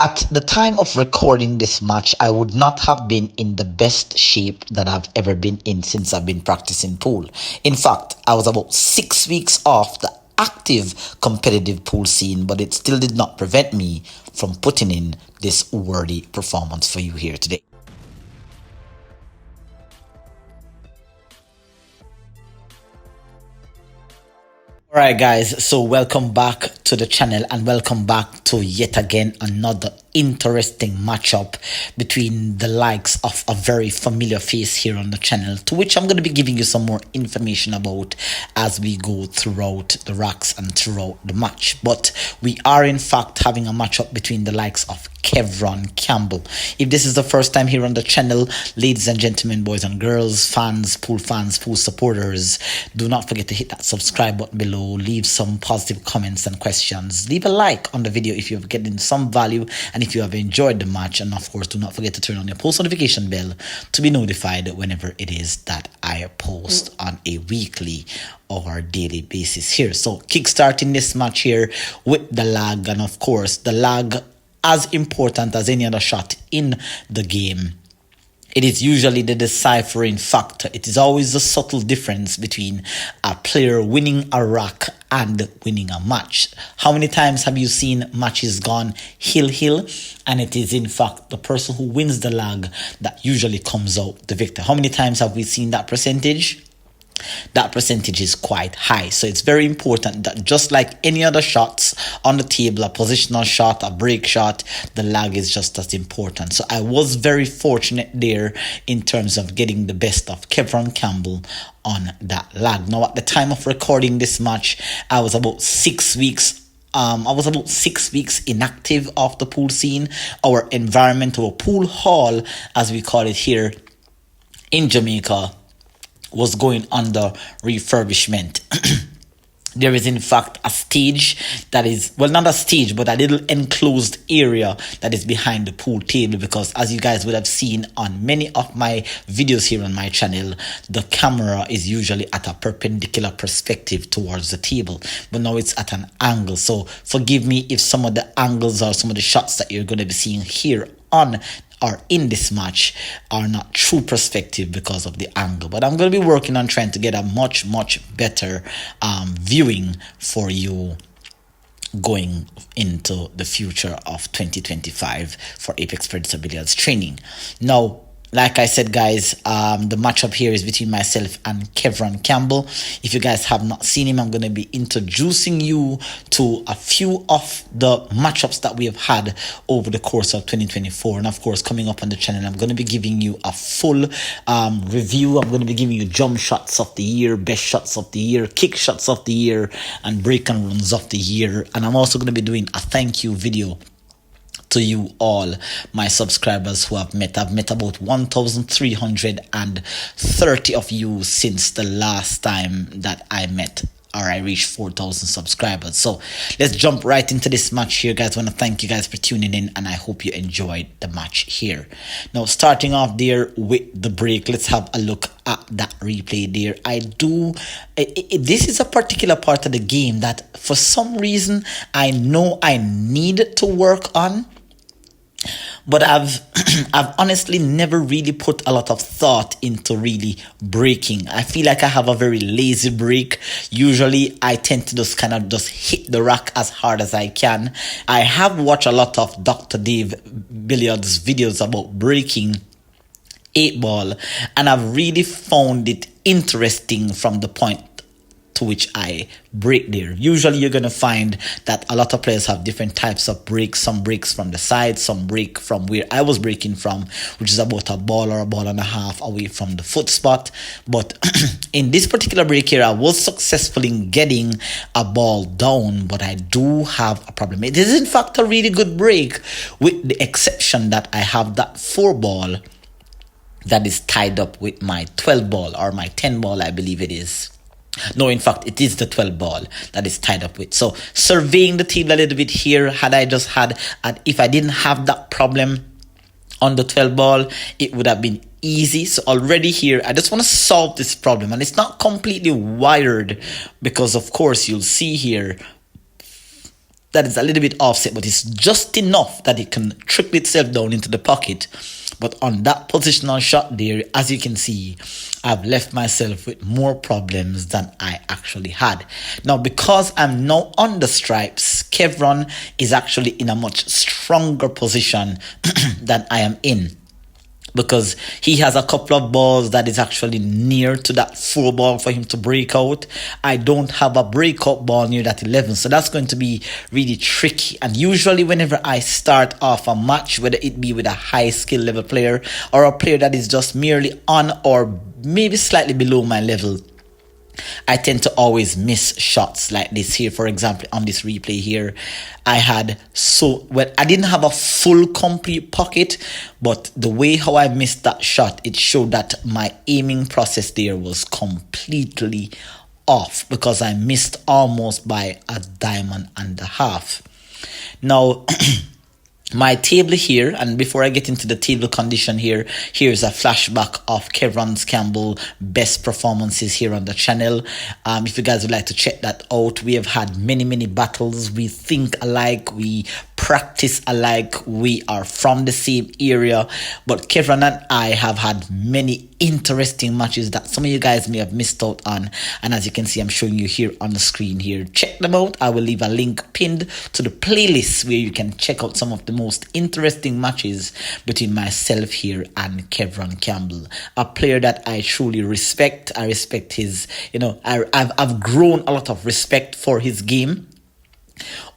At the time of recording this match, I would not have been in the best shape that I've ever been in since I've been practicing pool. In fact, I was about 6 weeks off the active competitive pool scene, but it still did not prevent me from putting in this worthy performance for you here today. Alright guys, so welcome back to the channel and welcome back to yet again another interesting matchup between the likes of a very familiar face here on the channel, to which I'm going to be giving you some more information about as we go throughout the racks and throughout the match. But we are in fact having a matchup between the likes of Kevron Campbell. If this is the first time here on the channel, ladies and gentlemen, boys and girls, fans, pool supporters, do not forget to hit that subscribe button below, leave some positive comments and questions, leave a like on the video if you're getting some value and if you have enjoyed the match, and of course do not forget to turn on your post notification bell to be notified whenever it is that I post on a weekly or daily basis here. So kickstarting this match here with the lag, and of course the lag, as important as any other shot in the game, it is usually the deciphering factor. It is always the subtle difference between a player winning a rack and winning a match. How many times have you seen matches gone hill, and it is in fact the person who wins the lag that usually comes out the victor? How many times have we seen that percentage? That percentage is quite high. So it's very important that just like any other shots on the table, a positional shot, a break shot, the lag is just as important. So I was very fortunate there in terms of getting the best of Kevron Campbell on that lag. Now at the time of recording this match, I was about 6 weeks inactive off the pool scene. Our environment, our pool hall as we call it here in Jamaica, was going under refurbishment. There is in fact a stage that is, well, not a stage, but a little enclosed area that is behind the pool table, because as you guys would have seen on many of my videos here on my channel, the camera is usually at a perpendicular perspective towards the table, but now it's at an angle. So forgive me if some of the angles or some of the shots that you're going to be seeing here on or in this match are not true perspective because of the angle, but I'm going to be working on trying to get a much better viewing for you going into the future of 2025 for Apex Predator Billiards training. Now, like I said, guys, the matchup here is between myself and Kevron Campbell. If you guys have not seen him, I'm going to be introducing you to a few of the matchups that we have had over the course of 2024. And of course, coming up on the channel, I'm going to be giving you a full review. I'm going to be giving you jump shots of the year, best shots of the year, kick shots of the year, and break and runs of the year. And I'm also going to be doing a thank you video to you all, my subscribers who I've met about 1,330 of you since the last time that I met, or I reached 4,000 subscribers. So let's jump right into this match here, guys. I want to thank you guys for tuning in, and I hope you enjoyed the match here. Now, starting off there with the break, let's have a look at that replay there. This is a particular part of the game that for some reason I know I need to work on, but I've honestly never really put a lot of thought into really breaking. I feel like I have a very lazy break. Usually I tend to just hit the rack as hard as I can. I have watched a lot of Dr. Dave Billiards videos about breaking 8-ball, and I've really found it interesting from the point to which I break there. Usually you're going to find that a lot of players have different types of breaks. Some breaks from the side, some break from where I was breaking from, which is about a ball or a ball and a half away from the foot spot. But in this particular break here, I was successful in getting a ball down, but I do have a problem. It is in fact a really good break, with the exception that I have that 4-ball that is tied up with my 12-ball or my 10-ball, I believe it is. No, in fact, it is the 12-ball that is tied up with. So surveying the table a little bit here, if I didn't have that problem on the 12-ball, it would have been easy. So already here, I just want to solve this problem, and it's not completely wired because of course you'll see here that is a little bit offset, but it's just enough that it can trickle itself down into the pocket. But on that positional shot there, as you can see, I've left myself with more problems than I actually had. Now, because I'm now on the stripes, Kevron is actually in a much stronger position than I am in, because he has a couple of balls that is actually near to that 4 ball for him to break out. I don't have a breakout ball near that 11, so that's going to be really tricky. And usually whenever I start off a match, whether it be with a high skill level player or a player that is just merely on or maybe slightly below my level, I tend to always miss shots like this here. For example, on this replay here, I didn't have a full complete pocket, but the way how I missed that shot, it showed that my aiming process there was completely off, because I missed almost by a diamond and a half. Now, my table here, and before I get into the table condition here, here's a flashback of Kevron's Campbell best performances here on the channel. If you guys would like to check that out, we have had many battles. We think alike, we practice alike, we are from the same area, but Kevron and I have had many interesting matches that some of you guys may have missed out on, and as you can see, I'm showing you here on the screen here. Check them out. I will leave a link pinned to the playlist where you can check out some of the most interesting matches between myself here and Kevron Campbell, a player that I truly respect. I respect his, I've grown a lot of respect for his game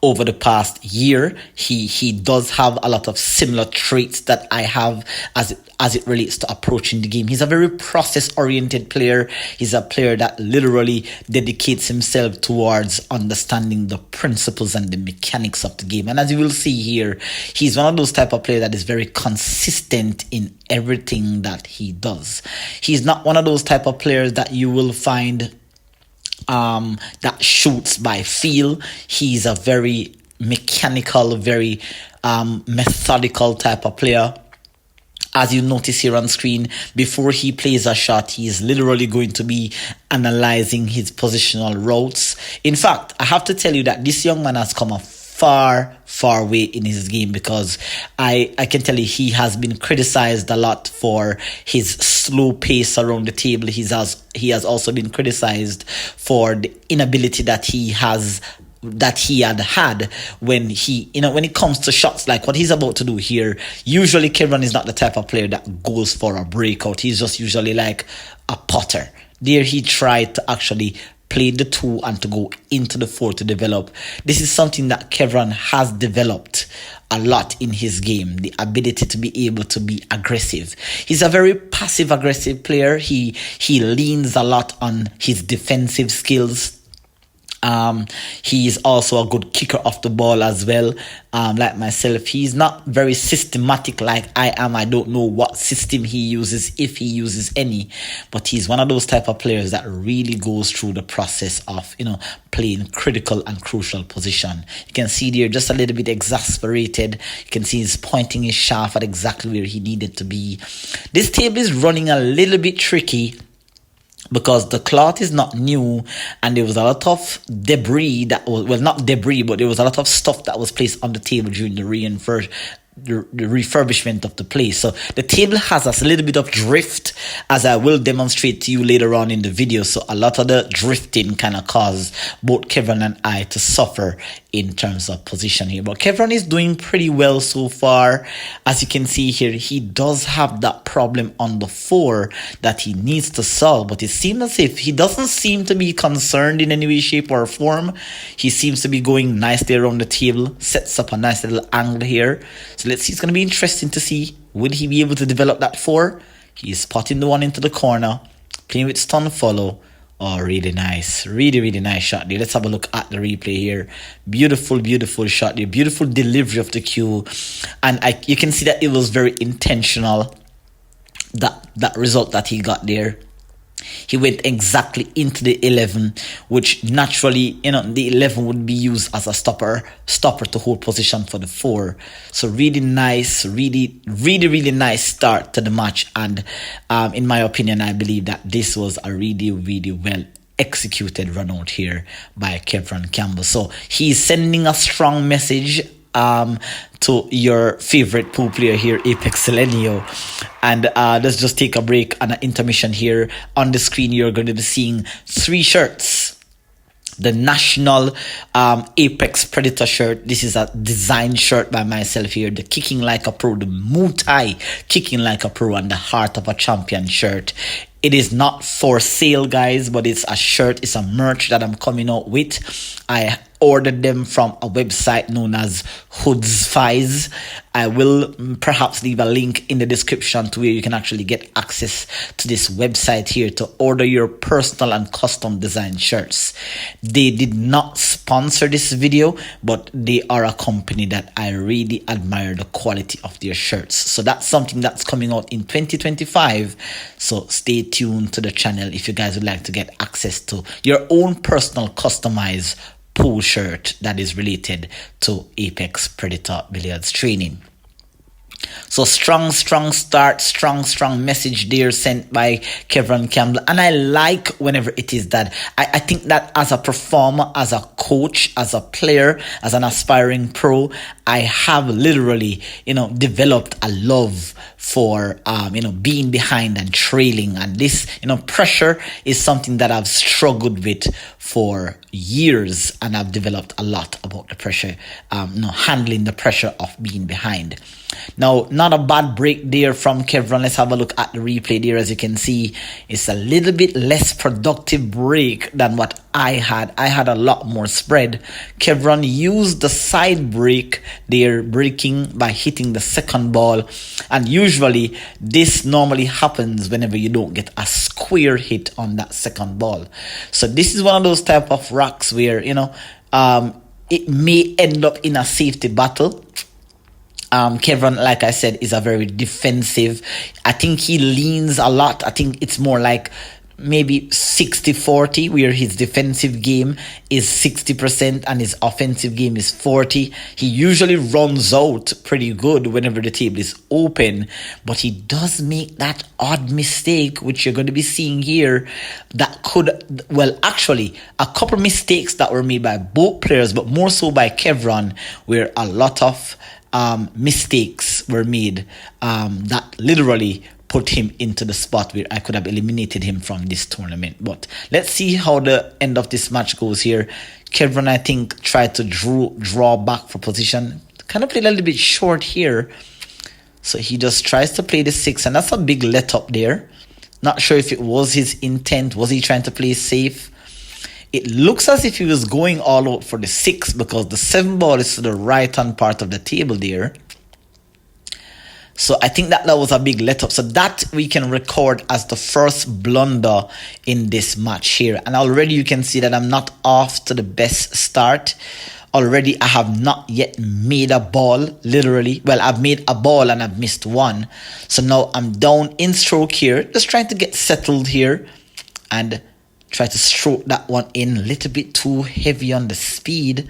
over the past year. He does have a lot of similar traits that I have as it relates to approaching the game. He's a very process-oriented player. He's a player that literally dedicates himself towards understanding the principles and the mechanics of the game. And as you will see here, he's one of those type of players that is very consistent in everything that he does. He's not one of those type of players that you will find that shoots by feel. He's a very mechanical, very methodical type of player. As you notice here on screen, before he plays a shot, he is literally going to be analyzing his positional routes. In fact, I have to tell you that this young man has come a far way in his game, because I can tell you he has been criticized a lot for his slow pace around the table. He has also been criticized for the inability that he had when it comes to shots like what he's about to do here. Usually Kevron is not the type of player that goes for a breakout. He's just usually like a potter. There he tried to actually play the 2 and to go into the 4 to develop. This is something that Kevron has developed a lot in his game, the ability to be able to be aggressive. He's a very passive-aggressive player. He leans a lot on his defensive skills. He is also a good kicker off the ball as well. Like myself, he's not very systematic like I am. I don't know what system he uses, if he uses any, but he's one of those type of players that really goes through the process of, playing critical and crucial position. You can see there just a little bit exasperated. You can see he's pointing his shaft at exactly where he needed to be. This table is running a little bit tricky, because the cloth is not new, and there was a lot of debris that was, well, not debris, but there was a lot of stuff that was placed on the table during the refurbishment of the place. So the table has a little bit of drift, as I will demonstrate to you later on in the video. So a lot of the drifting kind of caused both Kevron and I to suffer in terms of position here. But Kevron is doing pretty well so far. As you can see here, he does have that problem on the 4 that he needs to solve, but it seems as if he doesn't seem to be concerned in any way, shape or form. He seems to be going nicely around the table, sets up a nice little angle here. So let's see, it's going to be interesting to see, will he be able to develop that 4? He's spotting the one into the corner, playing with stun follow. Oh, really nice. Really nice shot there. Let's have a look at the replay here. Beautiful shot there. Beautiful delivery of the cue. And you can see that it was very intentional, that result that he got there. He went exactly into the 11, which naturally, the 11 would be used as a stopper to hold position for the 4. So really nice, really nice start to the match. And in my opinion, I believe that this was a really well executed run out here by Kevron Campbell. So he's sending a strong message to your favorite pool player here, ApexElgenio. And let's just take a break and an intermission here. On the screen, you're going to be seeing 3 shirts. The national Apex Predator shirt. This is a design shirt by myself here. The Kicking Like a Pro, the Muay Thai Kicking Like a Pro, and the Heart of a Champion shirt. It is not for sale, guys, but it's a shirt. It's a merch that I'm coming out with. I ordered them from a website known as Hoods Fies. I will perhaps leave a link in the description to where you can actually get access to this website here to order your personal and custom design shirts. They did not sponsor this video, but they are a company that I really admire the quality of their shirts. So that's something that's coming out in 2025. So stay tuned to the channel if you guys would like to get access to your own personal customized pool shirt that is related to Apex Predator Billiards training. So strong start, strong message there sent by Kevron Campbell. And I like whenever it is that. I think that as a performer, as a coach, as a player, as an aspiring pro, I have literally, developed a love for, being behind and trailing. And this, pressure is something that I've struggled with for years. And I've developed a lot about the pressure, handling the pressure of being behind. Now, not a bad break there from Kevron. Let's have a look at the replay there. As you can see, it's a little bit less productive break than what I had. I had a lot more spread. Kevron used the side break there, breaking by hitting the second ball. And usually, this normally happens whenever you don't get a square hit on that second ball. So this is one of those type of rocks where, it may end up in a safety battle. Kevron, like I said, is a very defensive. I think he leans a lot. I think it's more like maybe 60-40, where his defensive game is 60% and his offensive game is 40. He usually runs out pretty good whenever the table is open, but he does make that odd mistake, which you're going to be seeing here, that could, well, actually, a couple mistakes that were made by both players, but more so by Kevron, where a lot of mistakes were made that literally put him into the spot where I could have eliminated him from this tournament. But let's see how the end of this match goes here. Kevron, I think, tried to draw back for position. Kind of played a little bit short here. So he just tries to play the 6, and that's a big let up there. Not sure if it was his intent. Was he trying to play safe? It looks as if he was going all out for the 6 because the 7 ball is to the right-hand part of the table there. So I think that was a big let-up. So that we can record as the first blunder in this match here. And already you can see that I'm not off to the best start. Already I have not yet made a ball, literally. Well, I've made a ball and I've missed one. So now I'm down in stroke here. Just trying to get settled here. And try to stroke that one in a little bit too heavy on the speed.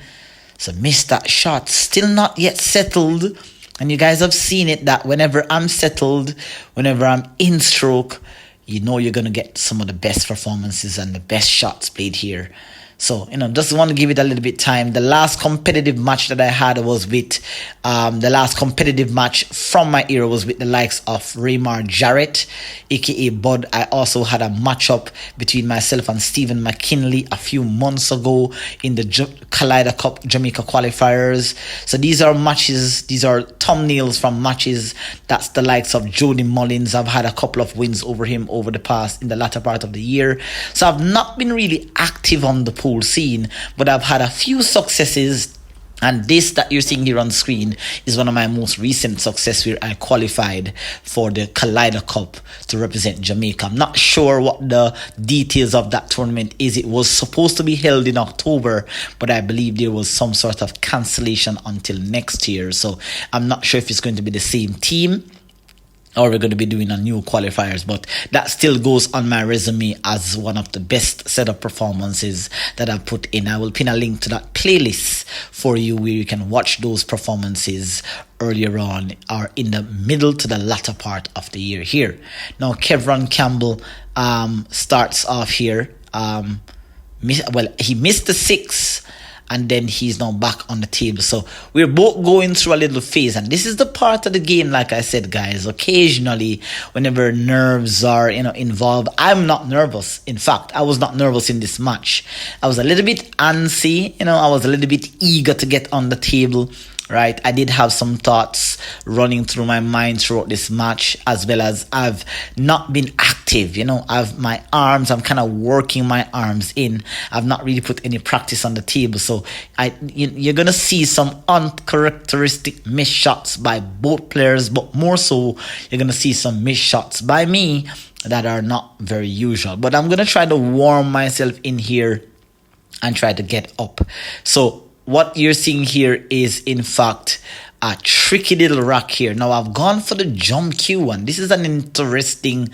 So missed that shot. Still not yet settled. And you guys have seen it that whenever I'm settled, whenever I'm in stroke, you know you're going to get some of the best performances and the best shots played here. So, just want to give it a little bit time. The last competitive match that I had was with, the last competitive match from my era was with the likes of Raymar Jarrett, aka Bud. I also had a matchup between myself and Stephen McKinley a few months ago in the Kaleido Cup Jamaica qualifiers. So these are matches, these are thumbnails from matches. That's the likes of Jody Mullins. I've had a couple of wins over him in the latter part of the year. So I've not been really active on the pool scene, but I've had a few successes, and this that you're seeing here on screen is one of my most recent success where I qualified for the Kaleido Cup to represent Jamaica. I'm not sure what the details of that tournament is. It was supposed to be held in October, but I believe there was some sort of cancellation until next year, so I'm not sure if it's going to be the same team or we're going to be doing a new qualifiers, but that still goes on my resume as one of the best set of performances that I've put in. I will pin a link to that playlist for you where you can watch those performances earlier on or in the middle to the latter part of the year here. Now, Kevron Campbell starts off here. he missed the 6, and then he's now back on the table. So we're both going through a little phase, and this is the part of the game, like I said, guys. Occasionally, whenever nerves are involved, I'm not nervous. In fact, I was not nervous in this match. I was a little bit antsy, I was a little bit eager to get on the table. Right, I did have some thoughts running through my mind throughout this match, as well as I've not been active. I'm kind of working my arms in. I've not really put any practice on the table, so you're gonna see some uncharacteristic missed shots by both players, but more so, you're gonna see some missed shots by me that are not very usual. But I'm gonna try to warm myself in here and try to get up. So what you're seeing here is, in fact, a tricky little rock here. Now, I've gone for the jump Q1. This is an interesting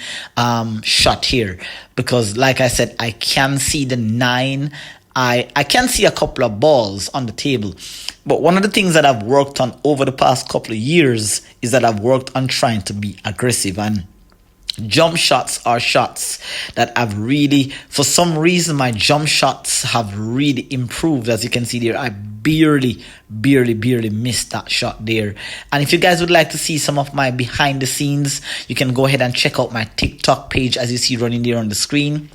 shot here because, like I said, I can see the 9. I can see a couple of balls on the table. But one of the things that I've worked on over the past couple of years is that I've worked on trying to be aggressive, and jump shots are shots that I've really, for some reason, my jump shots have really improved. As you can see there, I barely missed that shot there. And if you guys would like to see some of my behind the scenes, you can go ahead and check out my TikTok page, as you see running there on the screen.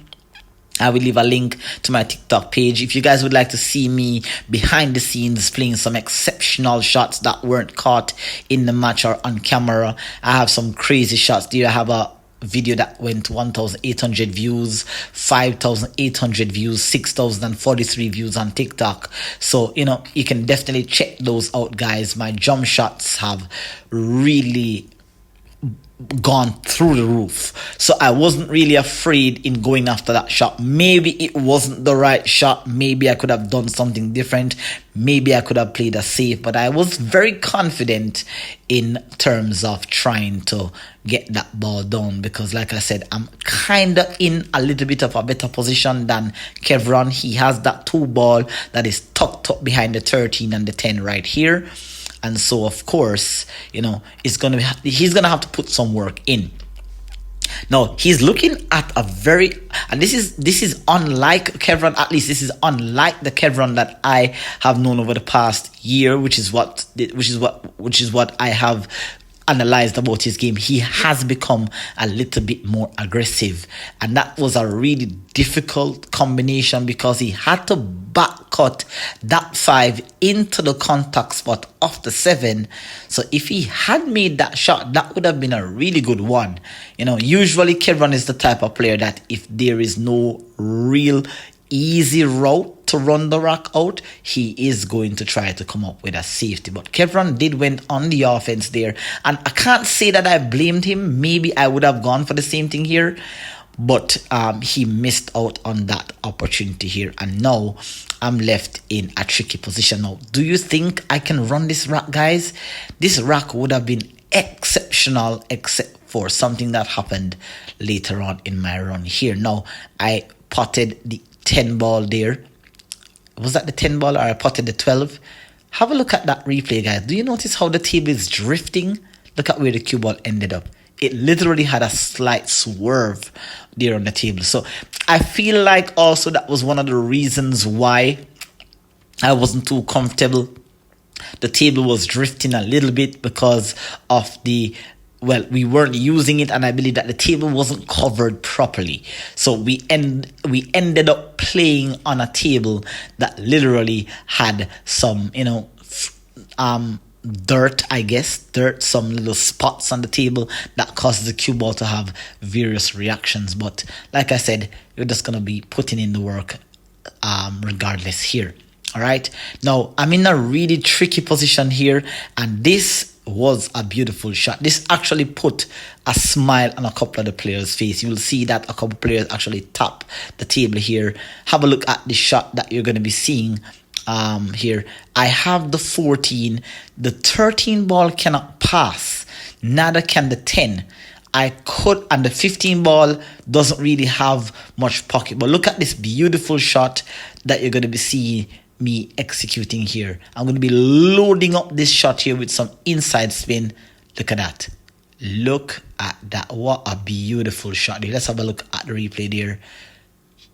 I will leave a link to my TikTok page. If you guys would like to see me behind the scenes playing some exceptional shots that weren't caught in the match or on camera, I have some crazy shots there. I have a video that went 1,800 views, 5,800 views, 6,043 views on TikTok. So, you can definitely check those out, guys. My jump shots have really gone through the roof. So I wasn't really afraid in going after that shot. Maybe it wasn't the right shot. Maybe I could have done something different. Maybe I could have played a safe, but I was very confident in terms of trying to get that ball down because, like I said, I'm kind of in a little bit of a better position than Kevron. He has that 2 ball that is tucked up behind the 13 and the 10 right here. And so, of course, he's gonna have to put some work in. Now, he's looking at a very, and this is unlike Kevron. At least this is unlike the Kevron that I have known over the past year, which is what I have analyzed about his game. He has become a little bit more aggressive, and that was a really difficult combination because he had to back cut that 5 into the contact spot of the 7. So if he had made that shot, that would have been a really good one. Usually Kevron is the type of player that if there is no real easy route to run the rock out, he is going to try to come up with a safety. But Kevron did went on the offense there, and I can't say that I blamed him. Maybe I would have gone for the same thing here, but he missed out on that opportunity here, and now I'm left in a tricky position. Now, do you think I can run this rack, guys? This rack would have been exceptional except for something that happened later on in my run here. Now, I potted the 10 ball there. Was that the 10 ball, or I potted the 12? Have a look at that replay, guys. Do you notice how the table is drifting? Look at where the cue ball ended up. It literally had a slight swerve there on the table. So I feel like also that was one of the reasons why I wasn't too comfortable. The table was drifting a little bit because of we weren't using it, and I believe that the table wasn't covered properly. So we ended up playing on a table that literally had some, dirt, some little spots on the table that caused the cue ball to have various reactions. But like I said, you're just going to be putting in the work regardless here. All right. Now, I'm in a really tricky position here, and this was a beautiful shot. This actually put a smile on a couple of the players' face. You will see that a couple of players actually tap the table here. Have a look at the shot that you're going to be seeing here. I have the 14. The 13 ball cannot pass. Neither can the 10. And the 15 ball doesn't really have much pocket. But look at this beautiful shot that you're going to be seeing me executing here. I'm going to be loading up this shot here with some inside spin. Look at that. Look at that. What a beautiful shot there. Let's have a look at the replay there.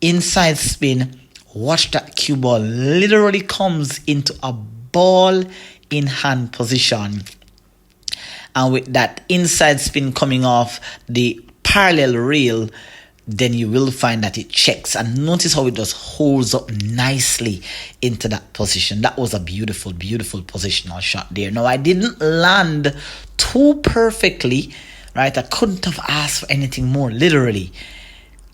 Inside spin Watch that cue ball literally comes into a ball in hand position. And with that inside spin coming off the parallel rail, then you will find that it checks. And notice how it just holds up nicely into that position. That was a beautiful, beautiful positional shot there. Now, I didn't land too perfectly, right? I couldn't have asked for anything more, literally.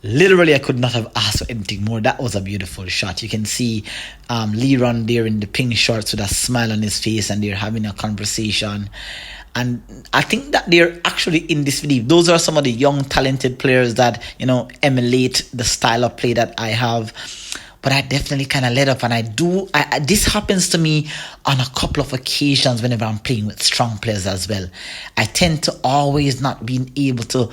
Literally, I could not have asked for anything more. That was a beautiful shot. You can see Leron there in the pink shorts with a smile on his face, and they're having a conversation. And I think that they're actually in disbelief. Those are some of the young, talented players that, emulate the style of play that I have. But I definitely kind of let up. And this happens to me on a couple of occasions whenever I'm playing with strong players as well. I tend to always not being able to,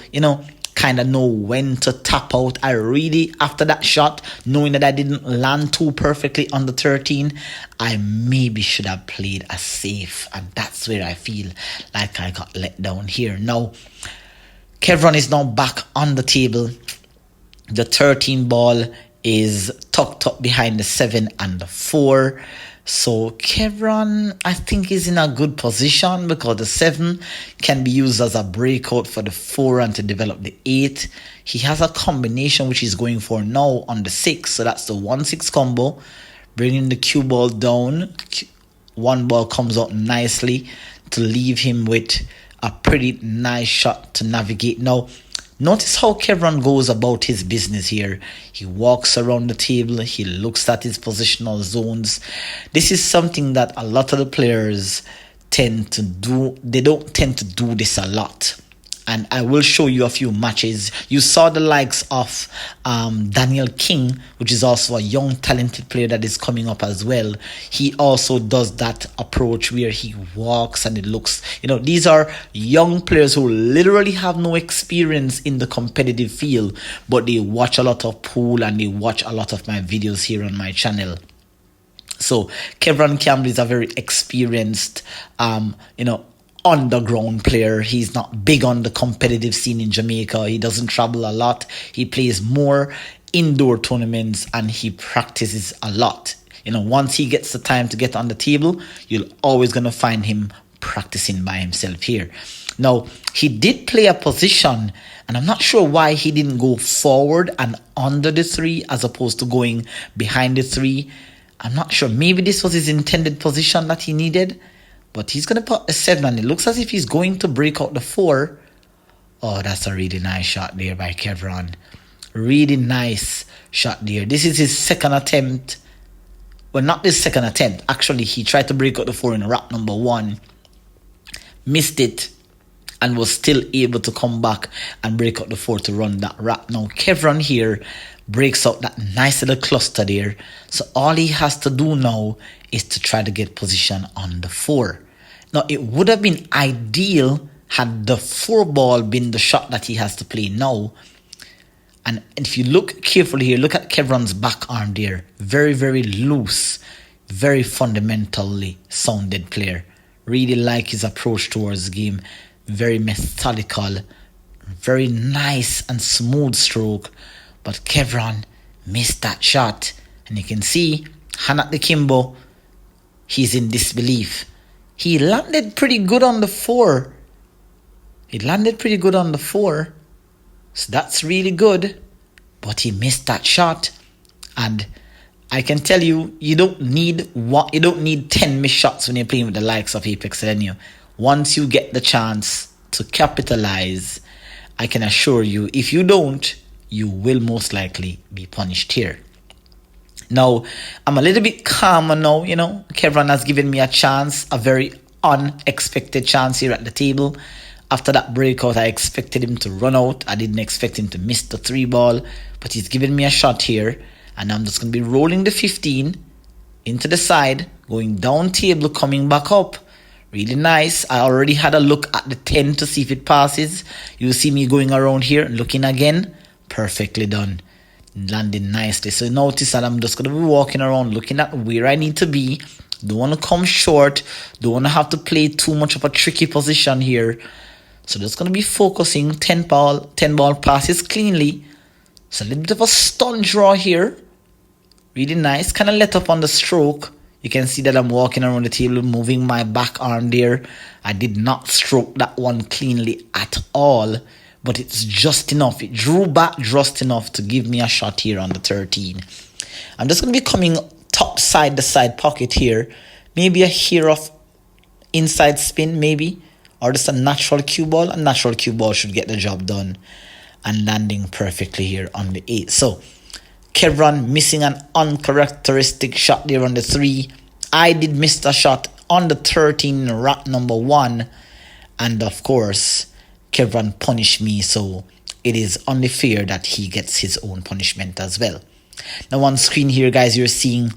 kind of know when to tap out. I really, after that shot, knowing that I didn't land too perfectly on the 13, I maybe should have played a safe, and that's where I feel like I got let down here. Now, Kevron is now back on the table. The 13 ball is tucked up behind the 7 and the 4. So Kevron, I think, is in a good position because the 7 can be used as a breakout for the 4 and to develop the 8. He has a combination which he's going for now on the 6. So that's the 1-6 combo. Bringing the cue ball down. One ball comes out nicely to leave him with a pretty nice shot to navigate. Now, notice how Kevron goes about his business here. He walks around the table. He looks at his positional zones. This is something that a lot of the players tend to do. They don't tend to do this a lot. And I will show you a few matches. You saw the likes of Daniel King, which is also a young, talented player that is coming up as well. He also does that approach where he walks and it looks, these are young players who literally have no experience in the competitive field, but they watch a lot of pool and they watch a lot of my videos here on my channel. So Kevron Campbell is a very experienced, underground player. He's not big on the competitive scene in Jamaica. He doesn't travel a lot. He plays more indoor tournaments and he practices a lot. Once he gets the time to get on the table, you're always going to find him practicing by himself here. Now, he did play a position, and I'm not sure why he didn't go forward and under the 3 as opposed to going behind the 3. I'm not sure. Maybe this was his intended position that he needed. But he's going to put a 7, and it looks as if he's going to break out the 4. Oh, that's a really nice shot there by Kevron. Really nice shot there. This is his second attempt. Well, not his second attempt. Actually, he tried to break out the 4 in rack number 1. Missed it. And was still able to come back and break out the 4 to run that rack. Now, Kevron here breaks out that nice little cluster there. So all he has to do now is to try to get position on the 4. Now, it would have been ideal had the 4 ball been the shot that he has to play now. And if you look carefully here, look at Kevron's back arm there. Very, very loose, very fundamentally sounded player. Really like his approach towards the game. Very methodical, very nice and smooth stroke. But Kevron missed that shot. And you can see, Hanat the Kimbo, he's in disbelief. He landed pretty good on the 4. So that's really good. But he missed that shot. And I can tell you, you don't need 10 missed shots when you're playing with the likes of ApexElgenio. Once you get the chance to capitalize, I can assure you, if you don't, you will most likely be punished here. Now, I'm a little bit calmer now, Kevron has given me a chance, a very unexpected chance here at the table. After that breakout, I expected him to run out. I didn't expect him to miss the 3 ball, but he's given me a shot here. And I'm just going to be rolling the 15 into the side, going down table, coming back up. Really nice. I already had a look at the 10 to see if it passes. You see me going around here, looking again. Perfectly done. Landing nicely. So notice that I'm just going to be walking around, looking at where I need to be. Don't want to come short. Don't want to have to play too much of a tricky position here. So just going to be focusing. 10 ball passes cleanly. So a little bit of a stun draw here. Really nice. Kind of let up on the stroke. You can see that I'm walking around the table, moving my back arm there. I did not stroke that one cleanly at all, but it's just enough. It drew back just enough to give me a shot here on the 13. I'm just going to be coming top side, the side pocket here. Maybe a hair of inside spin, maybe. Or just a natural cue ball. A natural cue ball should get the job done. And landing perfectly here on the 8. So, Kevron missing an uncharacteristic shot there on the 3. I did miss the shot on the 13, rack number 1. And of course, Kevron punished me. So, it is only fair that he gets his own punishment as well. Now on screen here, guys, you're seeing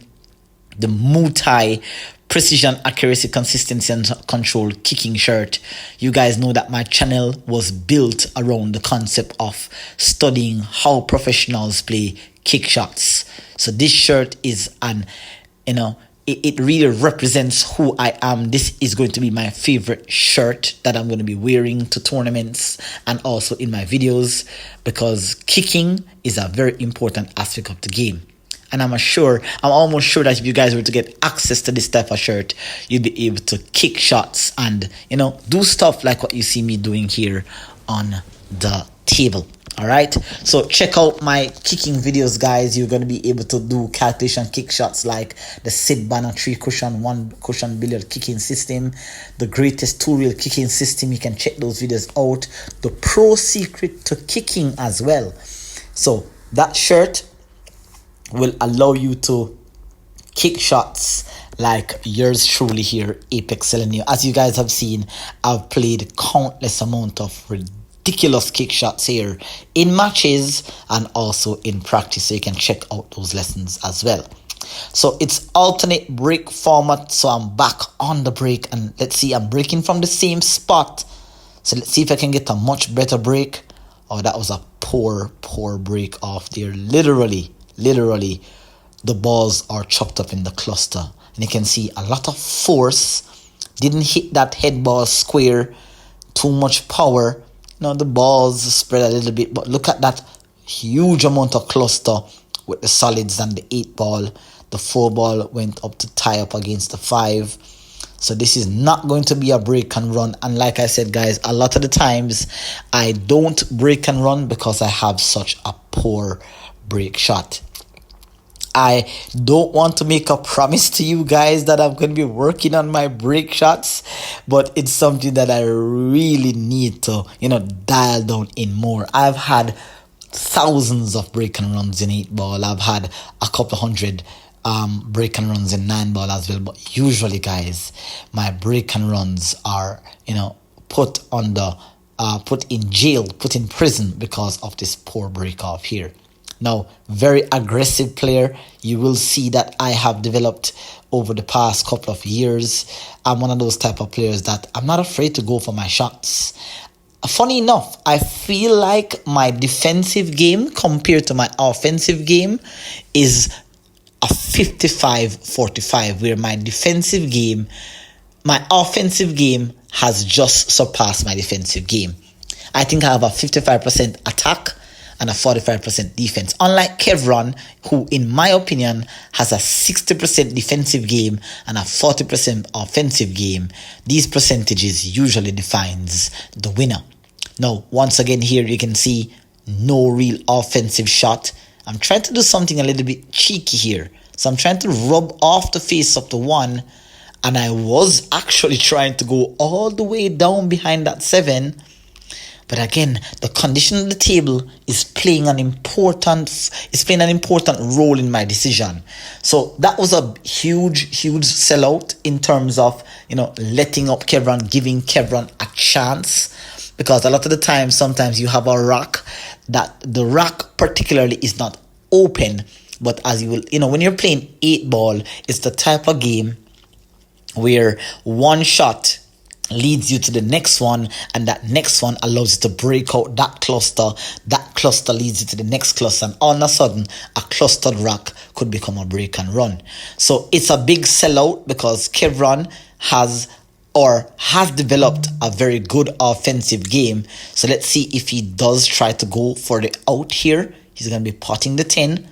the Muay precision, accuracy, consistency, and control kicking shirt. You guys know that my channel was built around the concept of studying how professionals play kick shots. So this shirt is it really represents who I am. This is going to be my favorite shirt that I'm going to be wearing to tournaments and also in my videos, because kicking is a very important aspect of the game. And I'm almost sure that if you guys were to get access to this type of shirt, you'd be able to kick shots and, do stuff like what you see me doing here on the table. All right. So check out my kicking videos, guys. You're going to be able to do calculation kick shots like the sit banner 3 cushion 1 cushion billiard kicking system, the greatest 2-reel kicking system. You can check those videos out. The pro secret to kicking as well. So that shirt will allow you to kick shots like yours truly here, ApexElgenio. As you guys have seen, I've played countless amount of ridiculous kick shots here in matches and also in practice, so you can check out those lessons as well. So it's alternate break format, so I'm back on the break, and let's see, I'm breaking from the same spot. So let's see if I can get a much better break. Oh, that was a poor break off there. Literally the balls are chopped up in the cluster, and you can see a lot of force. Didn't hit that head ball square. Too much power. The balls spread a little bit, but look at that huge amount of cluster with the solids and the 8 ball. The 4 ball went up to tie up against the 5. So this is not going to be a break and run. And like I said, guys, a lot of the times I don't break and run because I have such a poor break shot. I don't want to make a promise to you guys that I'm going to be working on my break shots, but it's something that I really need to, dial down in more. I've had thousands of break and runs in 8 ball. I've had a couple hundred break and runs in 9 ball as well. But usually, guys, my break and runs are, put in jail, put in prison because of this poor break off here. Now, very aggressive player. You will see that I have developed over the past couple of years. I'm one of those type of players that I'm not afraid to go for my shots. Funny enough, I feel like my defensive game compared to my offensive game is a 55-45, where my offensive game has just surpassed my defensive game. I think I have a 55% attack and a 45% defense. Unlike Kevron, who in my opinion has a 60% defensive game and a 40% offensive game. These percentages usually defines the winner. Now, once again here you can see no real offensive shot. I'm trying to do something a little bit cheeky here. So I'm trying to rub off the face of the 1, and I was actually trying to go all the way down behind that 7. But again, the condition of the table is playing an important role in my decision. So that was a huge sellout in terms of, letting up Kevron, giving Kevron a chance. Because a lot of the time, sometimes you have a rack that the rack particularly is not open. But as you will, when you're playing 8 ball, it's the type of game where one shot leads you to the next one, and that next one allows you to break out that cluster leads you to the next cluster, and all of a sudden a clustered rack could become a break and run. So it's a big sellout because Kevron has developed a very good offensive game. So let's see if he does try to go for the out here. He's going to be potting the 10.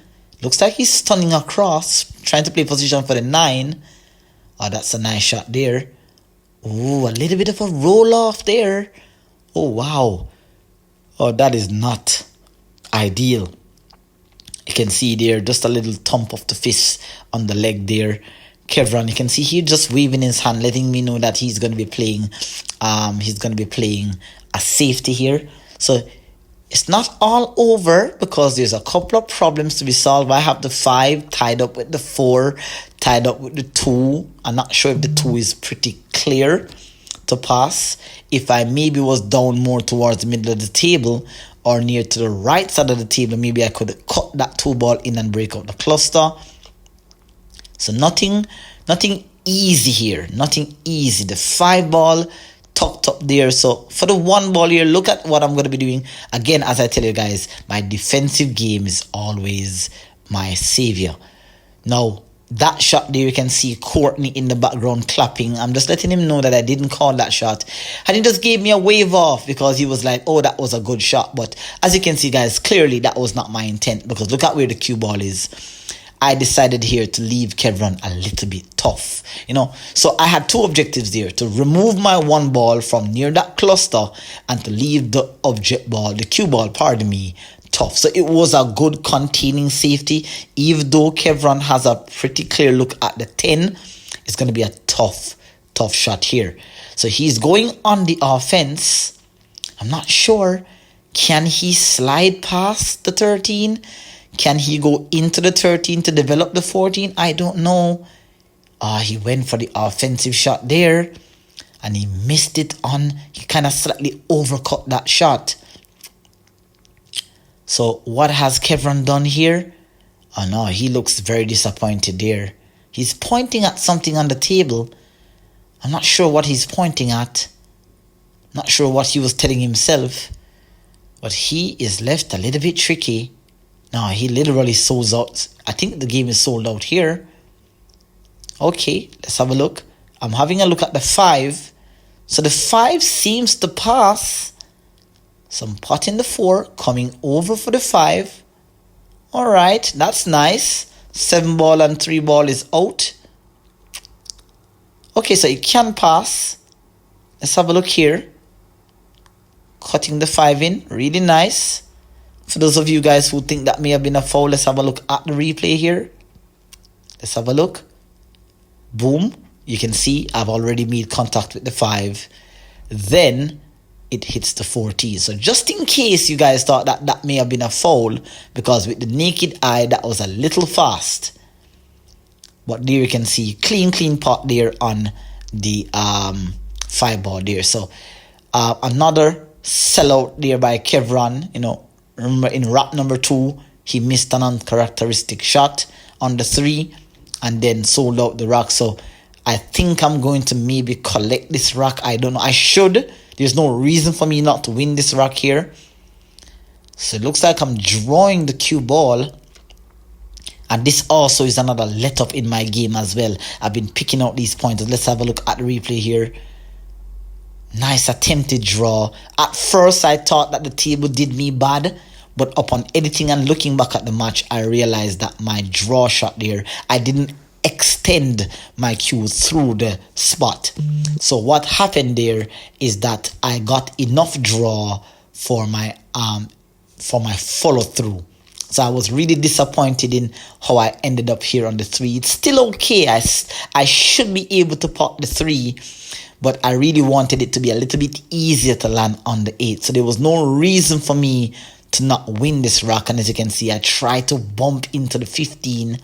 Looks like he's stunning across, trying to play position for the 9. Oh, that's a nice shot there. Oh, a little bit of a roll off there. Oh, wow. Oh, that is not ideal. You can see there just a little thump of the fist on the leg there. Kevron, you can see he just waving his hand, letting me know that he's going to be playing. He's going to be playing a safety here. So it's not all over because there's a couple of problems to be solved. I have the 5 tied up with the 4, tied up with the 2. I'm not sure if the 2 is pretty clear to pass. If I maybe was down more towards the middle of the table or near to the right side of the table, maybe I could cut that 2 ball in and break out the cluster. So nothing easy here. Nothing easy. The 5 ball tucked up there. So for the 1 ball here, look at what I'm going to be doing. Again, as I tell you guys, my defensive game is always my savior. Now, that shot there, you can see Courtney in the background clapping. I'm just letting him know that I didn't call that shot. And he just gave me a wave off because he was like, oh, that was a good shot. But as you can see, guys, clearly that was not my intent because look at where the cue ball is. I decided here to leave Kevron a little bit tough, So I had 2 objectives there: to remove my 1 ball from near that cluster and to leave the the cue ball, pardon me, tough. So it was a good containing safety. Even though Kevron has a pretty clear look at the 10, it's going to be a tough shot here. So he's going on the offense. I'm not sure. Can he slide past the 13? Can he go into the 13 to develop the 14? I don't know. He went for the offensive shot there. And he missed it on. He kind of slightly overcut that shot. So what has Kevron done here? Oh no, he looks very disappointed there. He's pointing at something on the table. I'm not sure what he's pointing at. Not sure what he was telling himself. But he is left a little bit tricky. No, he literally sold out. I think the game is sold out here. Okay, let's have a look. I'm having a look at the 5. So the 5 seems to pass. Some pot in the 4, coming over for the 5. All right, that's nice. 7 ball and 3 ball is out. Okay, so it can pass. Let's have a look here. Cutting the 5 in, really nice. For those of you guys who think that may have been a foul, let's have a look at the replay here. Let's have a look. Boom. You can see I've already made contact with the 5. Then it hits the 14. So just in case you guys thought that that may have been a foul, because with the naked eye, that was a little fast. But there you can see clean pot there on the 5 ball there. So another sellout there by Kevron, Remember in wrap number 2, he missed an uncharacteristic shot on the 3 and then sold out the rack. So I think I'm going to maybe collect this rack. I don't know. I should. There's no reason for me not to win this rack here. So it looks like I'm drawing the cue ball. And this also is another let up in my game as well. I've been picking out these pointers. Let's have a look at the replay here. Nice attempted draw. At first, I thought that the table did me bad. But upon editing and looking back at the match, I realized that my draw shot there, I didn't extend my cue through the spot. So what happened there is that I got enough draw for my follow through. So I was really disappointed in how I ended up here on the 3. It's still okay. I should be able to pot the 3. But I really wanted it to be a little bit easier to land on the 8. So there was no reason for me to not win this rack. And as you can see, I tried to bump into the 15.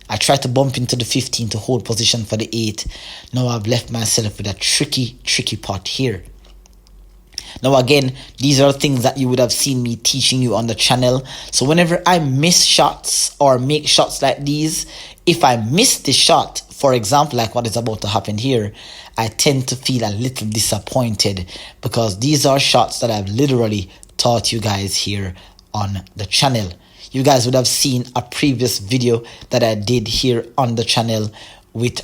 I tried to bump into the 15 to hold position for the 8. Now I've left myself with a tricky pot here. Now again, these are things that you would have seen me teaching you on the channel. So whenever I miss shots or make shots like these, if I miss the shot, for example, like what is about to happen here, I tend to feel a little disappointed because these are shots that I've literally taught you guys here on the channel. You guys would have seen a previous video that I did here on the channel with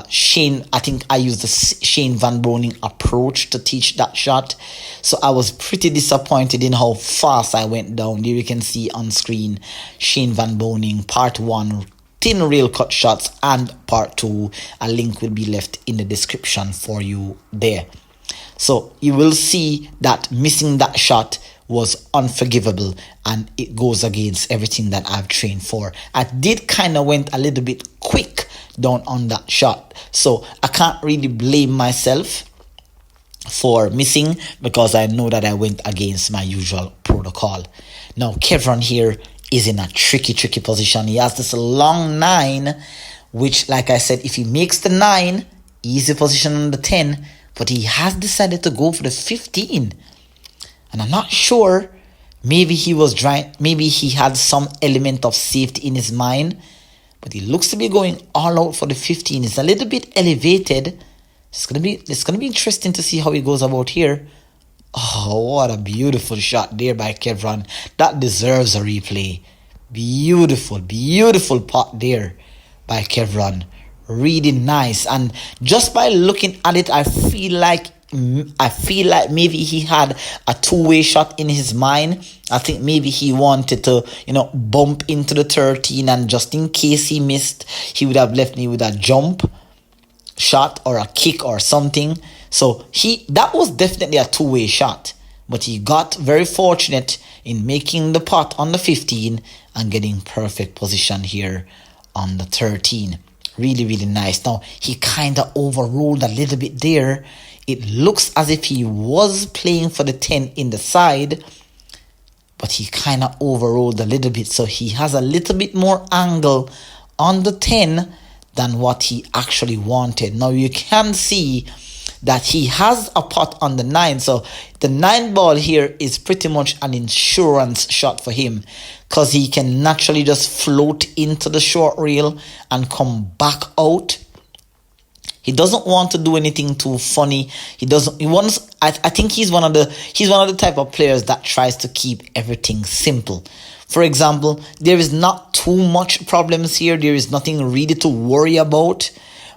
Shane. I think I used the Shane Van Boning approach to teach that shot. So I was pretty disappointed in how fast I went down. There you can see on screen Shane Van Boning part 1 thin rail cut shots, and part 2. A link will be left in the description for you there. So you will see that missing that shot was unforgivable, and it goes against everything that I've trained for. I did kind of went a little bit quick down on that shot, so I can't really blame myself for missing, because I know that I went against my usual protocol. Now Kevron here is in a tricky position. He has this long 9, which, like I said, if he makes the 9, easy position on the 10, but he has decided to go for the 15. And I'm not sure, maybe he was trying, maybe he had some element of safety in his mind, but he looks to be going all out for the 15. It's a little bit elevated. It's gonna be interesting to see how he goes about here. Oh, what a beautiful shot there by Kevron. That deserves a replay. Beautiful pot there by Kevron. Really nice. And just by looking at it, I feel like maybe he had a two-way shot in his mind. I think maybe he wanted to, bump into the 13, and just in case he missed, he would have left me with a jump shot or a kick or something. So that was definitely a two-way shot, but he got very fortunate in making the pot on the 15 and getting perfect position here on the 13. Really nice. Now he kind of overruled a little bit there. It looks as if he was playing for the 10 in the side, but he kind of overruled a little bit, so he has a little bit more angle on the 10 than what he actually wanted. Now you can see that he has a pot on the 9, so the 9 ball here is pretty much an insurance shot for him, because he can naturally just float into the short rail and come back out. He doesn't want to do anything too funny. I think he's one of the type of players that tries to keep everything simple. For example, there is not too much problems here. There is nothing really to worry about.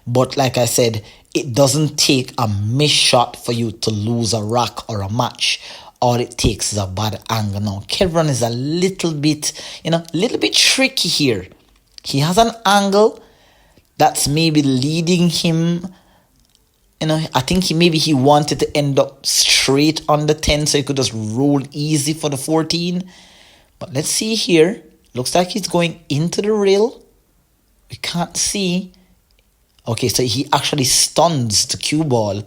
But like I said, it doesn't take a miss shot for you to lose a rack or a match. All it takes is a bad angle. Now, Kevron is a little bit tricky here. He has an angle that's maybe leading him. I think he wanted to end up straight on the 10, so he could just roll easy for the 14. But let's see here. Looks like he's going into the rail. We can't see. Okay, so he actually stuns the cue ball.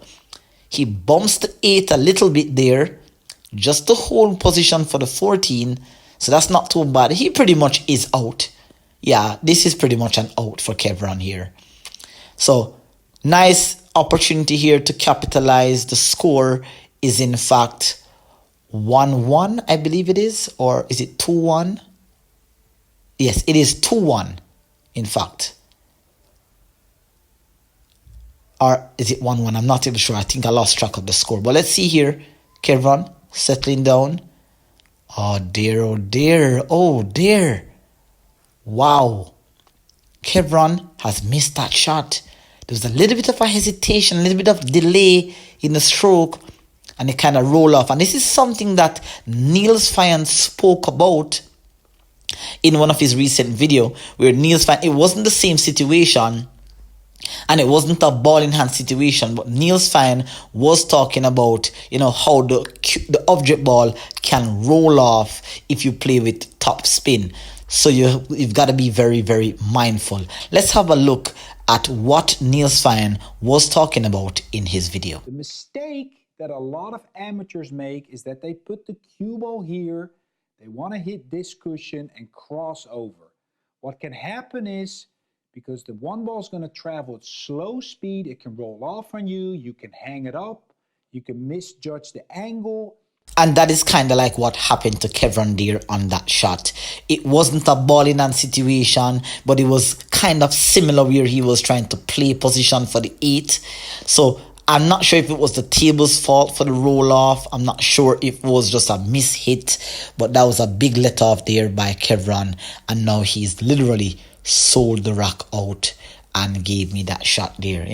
He bumps the 8 a little bit there, just to hold position for the 14. So that's not too bad. He pretty much is out. Yeah, this is pretty much an out for Kevron here. So, nice opportunity here to capitalize. The score is in fact 1-1, I believe it is. Or is it 2-1? Yes, it is 2-1, in fact. Or is it 1-1? I'm not even sure. I think I lost track of the score. But let's see here. Kevron settling down. Oh dear, oh dear, oh dear. Wow. Kevron has missed that shot. There was a little bit of a hesitation, a little bit of delay in the stroke, and it kind of rolled off. And this is something that Niels Fine spoke about in one of his recent video, where Niels Fine, it wasn't the same situation, and it wasn't a ball in hand situation, but Niels Fine was talking about, how the object ball can roll off if you play with top spin. So you've got to be very, very mindful. Let's have a look at what Niels Fine was talking about in his video. The mistake that a lot of amateurs make is that they put the cue ball here, they want to hit this cushion and cross over. What can happen is, because the one ball is going to travel at slow speed, it can roll off on you, you can hang it up, you can misjudge the angle. And that is kind of like what happened to Kevron there on that shot. It wasn't a ball in hand situation, but it was kind of similar where he was trying to play position for the 8. So I'm not sure if it was the table's fault for the roll off. I'm not sure if it was just a miss hit, but that was a big let off there by Kevron. And now he's literally sold the rack out and gave me that shot there.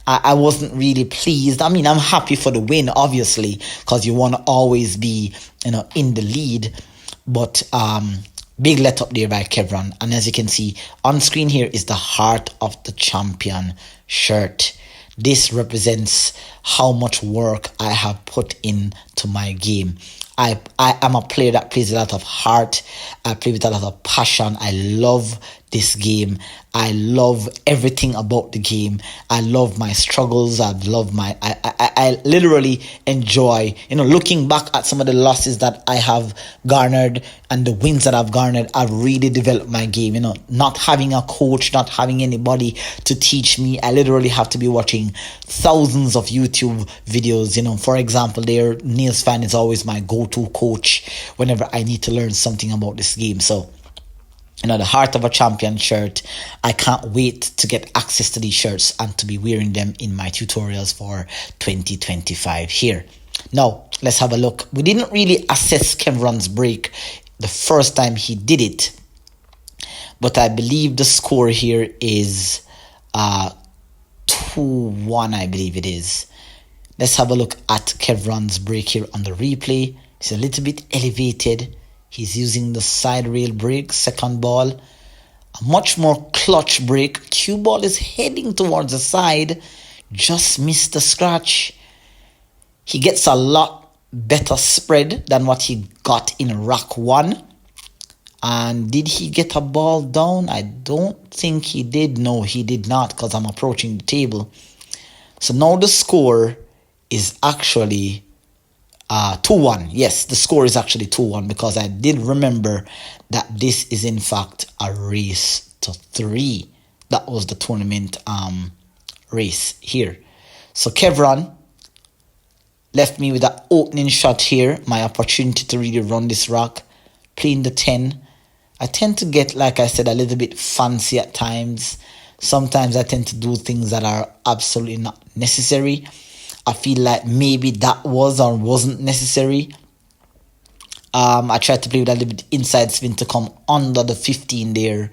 I wasn't really pleased. I mean, I'm happy for the win, obviously, because you want to always be, in the lead. But big let up there by Kevron. And as you can see on screen here is the Heart of the Champion shirt. This represents how much work I have put into my game. I am a player that plays a lot of heart. I play with a lot of passion. I love this game. I love everything about the game. I love my struggles. I literally enjoy, looking back at some of the losses that I have garnered and the wins that I've garnered. I've really developed my game, not having a coach, not having anybody to teach me. I literally have to be watching thousands of YouTube videos. For example, Niels Fan is always my go-to coach whenever I need to learn something about this game. So, the Heart of a Champion shirt, I can't wait to get access to these shirts and to be wearing them in my tutorials for 2025 here. Now, let's have a look. We didn't really assess Kevron's break the first time he did it, but I believe the score here is 2-1, I believe it is. Let's have a look at Kevron's break here on the replay. It's a little bit elevated. He's using the side rail break, second ball. A much more clutch break. Cue ball is heading towards the side. Just missed the scratch. He gets a lot better spread than what he got in rack 1. And did he get a ball down? I don't think he did. No, he did not, because I'm approaching the table. So now the score is actually 2-1. Yes, the score is actually 2-1, because I did remember that this is in fact a race to 3. That was the tournament race here. So Kevron left me with that opening shot here. My opportunity to really run this rock. Playing the 10. I tend to get, like I said, a little bit fancy at times. Sometimes I tend to do things that are absolutely not necessary. I feel like maybe that was or wasn't necessary. I tried to play with a little bit inside spin to come under the 15 there,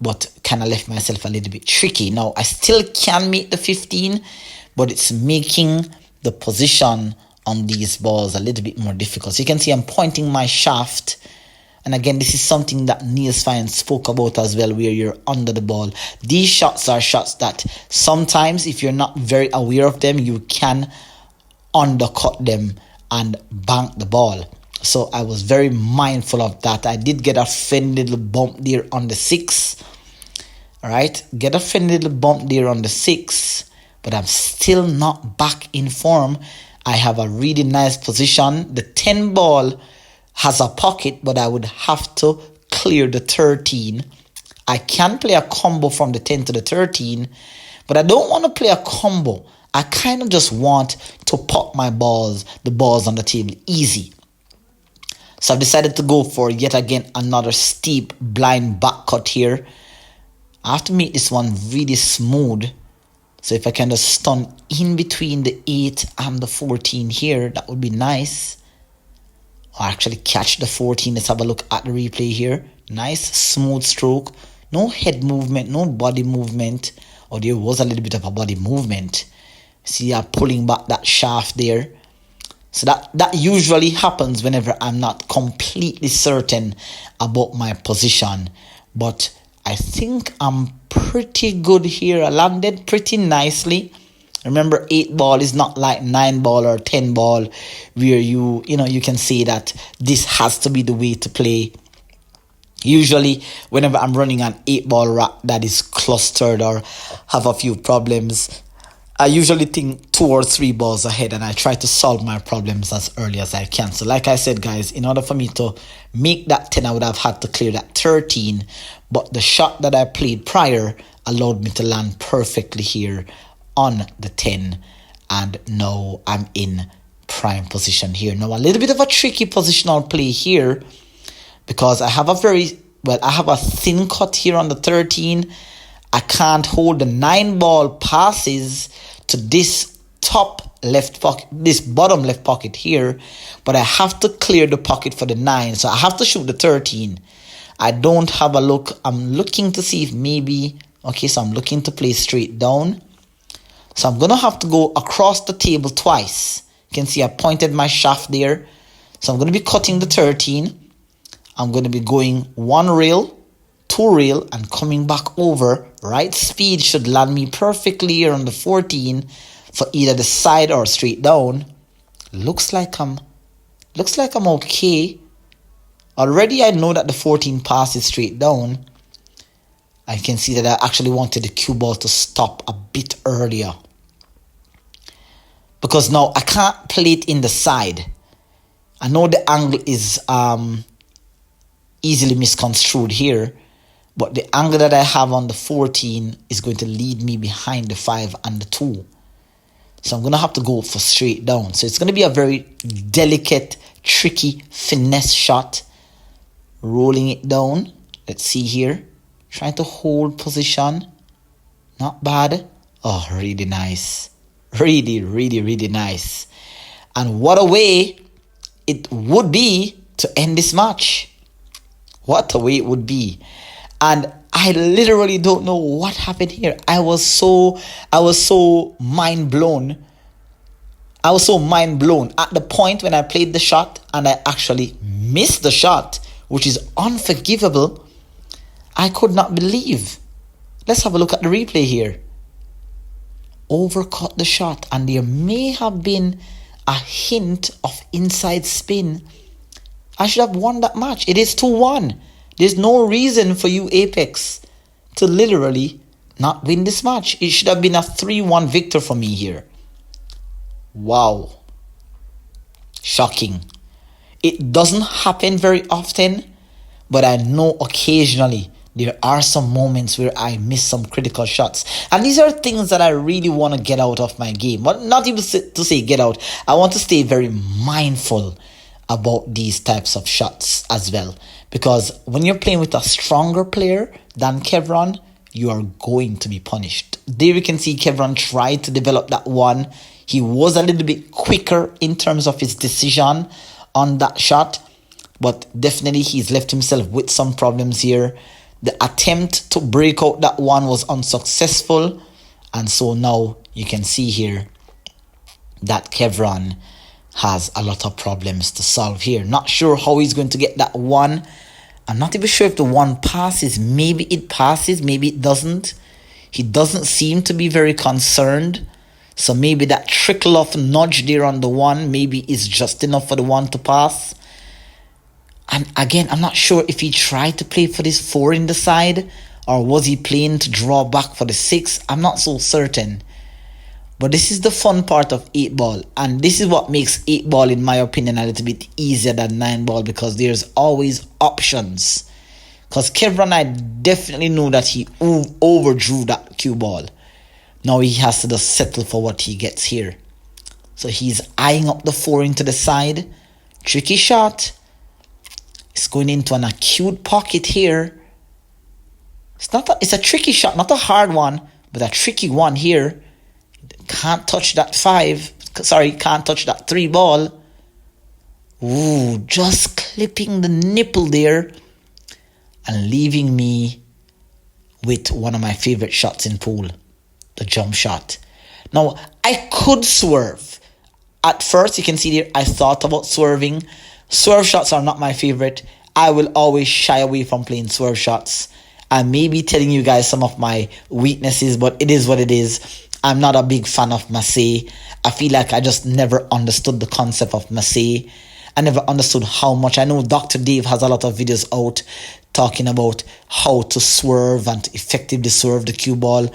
but kind of left myself a little bit tricky. Now, I still can make the 15, but it's making the position on these balls a little bit more difficult. So you can see I'm pointing my shaft. And again, this is something that Niels Fan spoke about as well, where you're under the ball. These shots are shots that sometimes, if you're not very aware of them, you can undercut them and bank the ball. So I was very mindful of that. I did get a friendly little bump there on the 6. All right, get a friendly little bump there on the 6, but I'm still not back in form. I have a really nice position. The 10 ball has a pocket, but I would have to clear the 13. I can play a combo from the 10 to the 13, but I don't want to play a combo. I kind of just want to pop the balls on the table easy. So I've decided to go for yet again another steep blind back cut here. I have to make this one really smooth. So if I can just stun in between the 8 and the 14 here, that would be nice. Or actually catch the 14. Let's have a look at the replay here. Nice smooth stroke. No head movement, no body movement. Or there was a little bit of a body movement. See, I'm pulling back that shaft there. So that usually happens whenever I'm not completely certain about my position. But I think I'm pretty good here. I landed pretty nicely. Remember, 8 ball is not like 9 ball or 10 ball where you can say that this has to be the way to play. Usually, whenever I'm running an 8 ball rack that is clustered or have a few problems, I usually think 2 or 3 balls ahead and I try to solve my problems as early as I can. So like I said, guys, in order for me to make that 10, I would have had to clear that 13. But the shot that I played prior allowed me to land perfectly here on the 10, and now I'm in prime position here. Now a little bit of a tricky positional play here, because I have a thin cut here on the 13. I can't hold the 9 ball passes to this top left pocket, this bottom left pocket here, but I have to clear the pocket for the 9, so I have to shoot the 13. I don't have a look. I'm looking to see if maybe Okay, so I'm looking to play straight down. So I'm going to have to go across the table twice. You can see I pointed my shaft there. So I'm going to be cutting the 13. I'm going to be going 1 rail, 2 rail, and coming back over. Right speed should land me perfectly here on the 14 for either the side or straight down. Looks like I'm okay. Already I know that the 14 passes straight down. I can see that I actually wanted the cue ball to stop a bit earlier, because now I can't play it in the side. I know the angle is easily misconstrued here, but the angle that I have on the 14 is going to lead me behind the 5 and the 2. So I'm going to have to go for straight down. So it's going to be a very delicate, tricky, finesse shot. Rolling it down. Let's see here. Trying to hold position. Not bad. Oh, really nice. Really, really, really nice. And what a way it would be to end this match. What a way it would be. And I literally don't know what happened here. I was so mind blown. I was so mind blown at the point when I played the shot and I actually missed the shot, which is unforgivable. I could not believe. Let's have a look at the replay here. Overcut the shot, and there may have been a hint of inside spin. I should have won that match. It is 2-1. There's no reason for you, Apex, to literally not win this match. It should have been a 3-1 victor for me here. Wow. Shocking. It doesn't happen very often, but I know occasionally there are some moments where I miss some critical shots. And these are things that I really want to get out of my game. But not even to say get out. I want to stay very mindful about these types of shots as well. Because when you're playing with a stronger player than Kevron, you are going to be punished. There you can see Kevron tried to develop that one. He was a little bit quicker in terms of his decision on that shot. But definitely he's left himself with some problems here. The attempt to break out that one was unsuccessful. And so now you can see here that Kevron has a lot of problems to solve here. Not sure how he's going to get that one. I'm not even sure if the one passes. Maybe it passes, maybe it doesn't. He doesn't seem to be very concerned. So maybe that trickle of nudge there on the one maybe is just enough for the one to pass. And again, I'm not sure if he tried to play for this 4 in the side, or was he playing to draw back for the 6? I'm not so certain. But this is the fun part of 8 ball. And this is what makes 8 ball, in my opinion, a little bit easier than 9 ball, because there's always options. Because Kevron, I definitely know that he overdrew that cue ball. Now he has to just settle for what he gets here. So he's eyeing up the 4 into the side. Tricky shot. It's going into an acute pocket here. It's a tricky shot, not a hard one, but a tricky one here. Can't touch that 5. Sorry, can't touch that 3 ball. Ooh, just clipping the nipple there and leaving me with one of my favorite shots in pool, the jump shot. Now, I could swerve. At first, you can see there, I thought about swerving. Swerve shots are not my favorite. I will always shy away from playing swerve shots. I may be telling you guys some of my weaknesses, but it is what it is. I'm not a big fan of massé. I feel like I just never understood the concept of massé. I never understood how much. I know Dr. Dave has a lot of videos out talking about how to swerve and to effectively swerve the cue ball.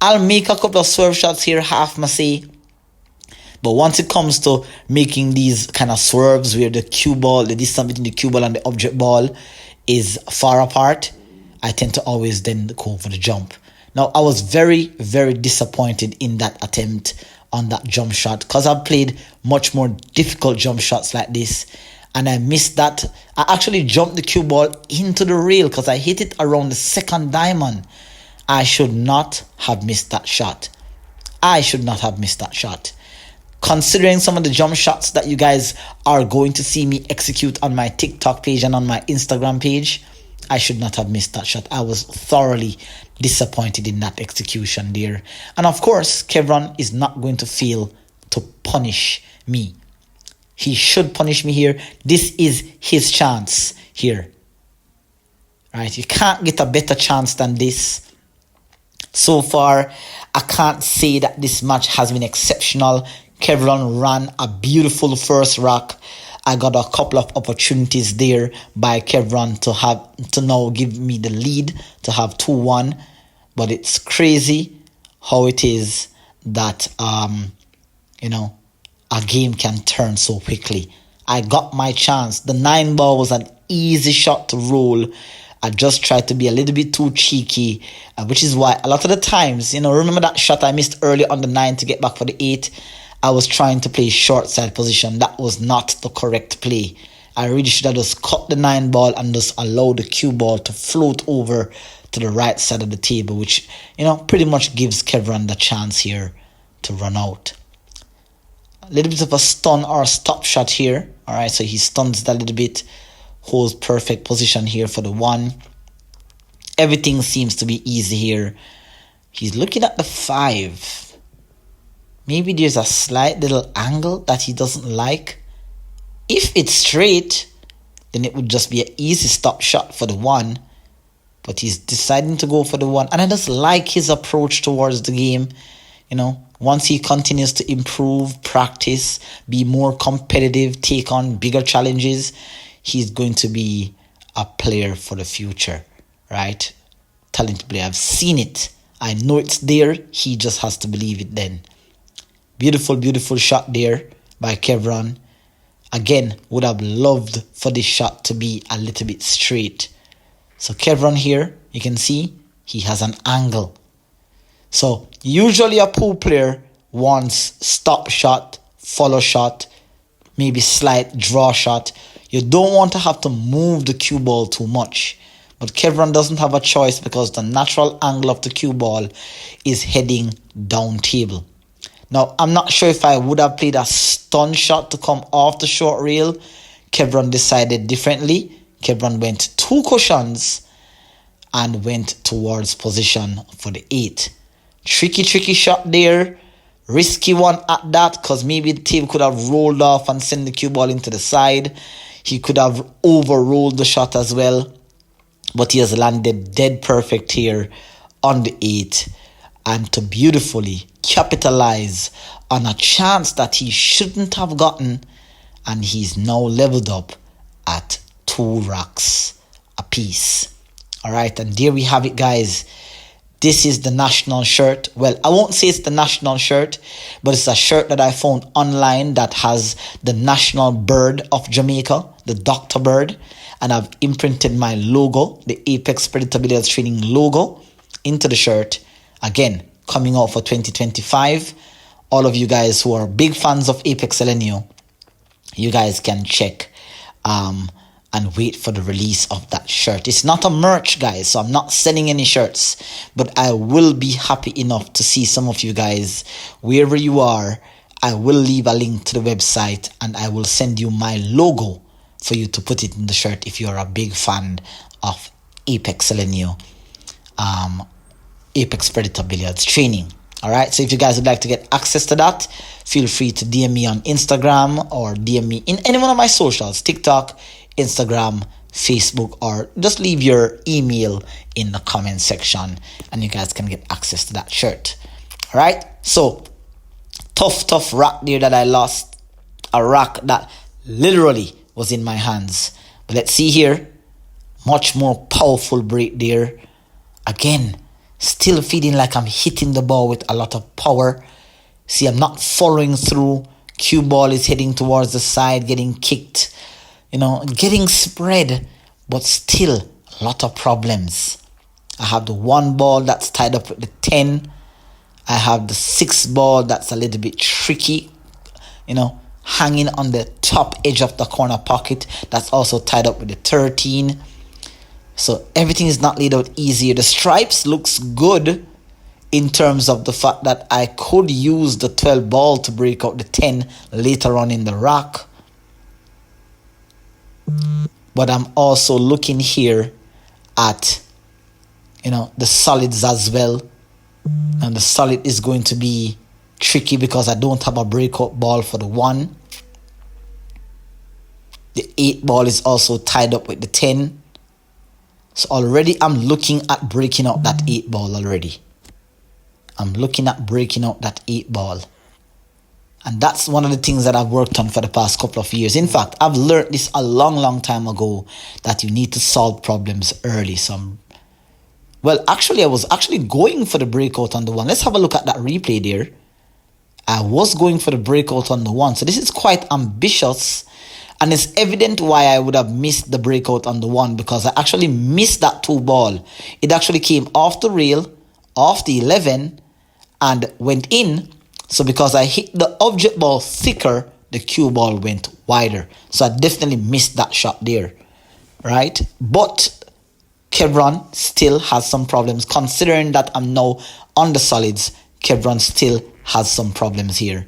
I'll make a couple of swerve shots here, half massé. But once it comes to making these kind of swerves where the cue ball, the distance between the cue ball and the object ball is far apart, I tend to always then go for the jump. Now, I was very, very disappointed in that attempt on that jump shot, because I've played much more difficult jump shots like this, and I missed that. I actually jumped the cue ball into the rail because I hit it around the second diamond. I should not have missed that shot. I should not have missed that shot. Considering some of the jump shots that you guys are going to see me execute on my TikTok page and on my Instagram page, I should not have missed that shot. I was thoroughly disappointed in that execution there. And of course, Kevron is not going to fail to punish me. He should punish me here. This is his chance here. Right? You can't get a better chance than this. So far, I can't say that this match has been exceptional. Kevron ran a beautiful first rock. I got a couple of opportunities there by Kevron to now give me the lead, to have 2-1. But it's crazy how it is that a game can turn so quickly. I got my chance. The 9 ball was an easy shot to roll. I just tried to be a little bit too cheeky, which is why a lot of the times, remember that shot I missed early on the 9 to get back for the 8? I was trying to play short side position. That was not the correct play. I really should have just cut the 9 ball and just allow the cue ball to float over to the right side of the table, which, pretty much gives Kevron the chance here to run out. A little bit of a stun or stop shot here. All right, so he stuns it a little bit, holds perfect position here for the 1. Everything seems to be easy here. He's looking at the 5. Maybe there's a slight little angle that he doesn't like. If it's straight, then it would just be an easy stop shot for the 1. But he's deciding to go for the 1. And I just like his approach towards the game. Once he continues to improve, practice, be more competitive, take on bigger challenges, he's going to be a player for the future, right? Talented player. I've seen it. I know it's there. He just has to believe it then. Beautiful, beautiful shot there by Kevron. Again, would have loved for this shot to be a little bit straight. So Kevron here, you can see, he has an angle. So usually a pool player wants stop shot, follow shot, maybe slight draw shot. You don't want to have to move the cue ball too much. But Kevron doesn't have a choice because the natural angle of the cue ball is heading down table. Now, I'm not sure if I would have played a stun shot to come off the short rail. Kevron decided differently. Kevron went 2 cushions and went towards position for the 8. Tricky shot there. Risky one at that, because maybe the table could have rolled off and sent the cue ball into the side. He could have overrolled the shot as well. But he has landed dead perfect here on the 8. And to beautifully capitalize on a chance that he shouldn't have gotten. And he's now leveled up at 2 rocks apiece. Alright, and there we have it, guys. This is the national shirt. Well, I won't say it's the national shirt, but it's a shirt that I found online that has the national bird of Jamaica, the Dr. Bird. And I've imprinted my logo, the Apex Predator Billiards Training logo, into the shirt. Again, coming out for 2025. All of you guys who are big fans of ApexElgenio, you guys can check and wait for the release of that shirt. It's not a merch, guys, so I'm not selling any shirts, but I will be happy enough to see some of you guys wherever you are. I will leave a link to the website and I will send you my logo for you to put it in the shirt if you're a big fan of ApexElgenio, Apex Predator Billiards Training. All right, so if you guys would like to get access to that, feel free to DM me on Instagram or DM me in any one of my socials, TikTok, Instagram, Facebook, or just leave your email in the comment section and you guys can get access to that shirt. All right, so tough rock there that I lost, a rock that literally was in my hands. But let's see here, much more powerful break there. Again, still feeling like I'm hitting the ball with a lot of power. See, I'm not following through. Cue ball is heading towards the side, getting kicked, getting spread, but still a lot of problems. I have the 1 ball that's tied up with the 10. I have the 6 ball that's a little bit tricky, hanging on the top edge of the corner pocket. That's also tied up with the 13. So everything is not laid out easier. The stripes looks good in terms of the fact that I could use the 12 ball to break out the 10 later on in the rock. But I'm also looking here at, the solids as well. And the solid is going to be tricky because I don't have a breakout ball for the 1. The 8 ball is also tied up with the 10. So already I'm looking at breaking out that 8 ball already. I'm looking at breaking out that 8 ball. And that's one of the things that I've worked on for the past couple of years. In fact, I've learned this a long time ago, that you need to solve problems early. I was actually going for the breakout on the 1. Let's have a look at that replay there. I was going for the breakout on the 1. So this is quite ambitious. And it's evident why I would have missed the breakout on the 1, because I actually missed that 2 ball. It actually came off the rail, off the 11, and went in. So because I hit the object ball thicker, the cue ball went wider. So I definitely missed that shot there, right? But Kevron still has some problems. Considering that I'm now on the solids, Kevron still has some problems here.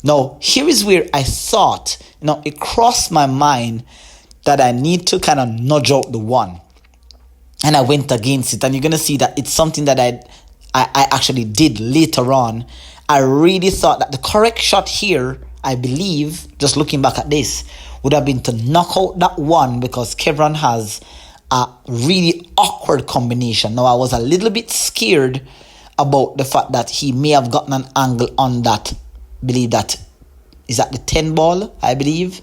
Now, here is where I thought, it crossed my mind that I need to kind of nudge out the 1. And I went against it. And you're going to see that it's something that I actually did later on. I really thought that the correct shot here, I believe, just looking back at this, would have been to knock out that 1, because Kevron has a really awkward combination. Now, I was a little bit scared about the fact that he may have gotten an angle on that. Believe that is at the 10 ball, I believe.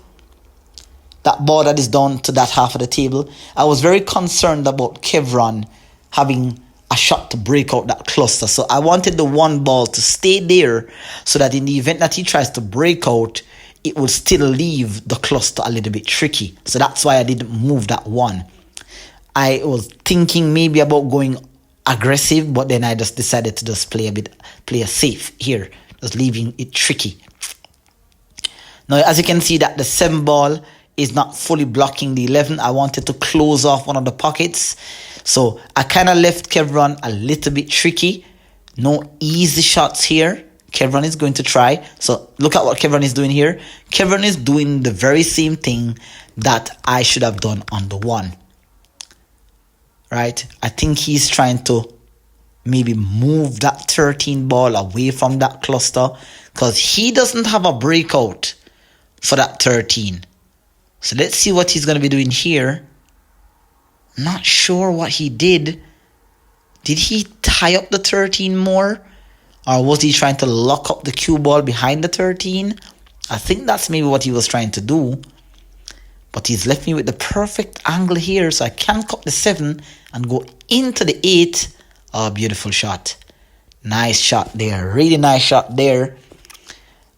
That ball that is down to that half of the table. I was very concerned about Kevron having a shot to break out that cluster. So I wanted the 1 ball to stay there, so that in the event that he tries to break out, it will still leave the cluster a little bit tricky. So that's why I didn't move that 1. I was thinking maybe about going aggressive, but then I just decided to just play a safe here, just leaving it tricky. Now, as you can see, that the 7 ball is not fully blocking the 11. I wanted to close off one of the pockets. So I kind of left Kevron a little bit tricky. No easy shots here. Kevron is going to try. So look at what Kevron is doing here. Kevron is doing the very same thing that I should have done on the 1. Right? I think he's trying to maybe move that 13 ball away from that cluster, because he doesn't have a breakout for that 13. So let's see what he's going to be doing here. Not sure what he did. Did he tie up the 13 more? Or was he trying to lock up the cue ball behind the 13? I think that's maybe what he was trying to do. But he's left me with the perfect angle here, so I can cut the 7 and go into the 8. Oh, beautiful shot. Nice shot there. Really nice shot there.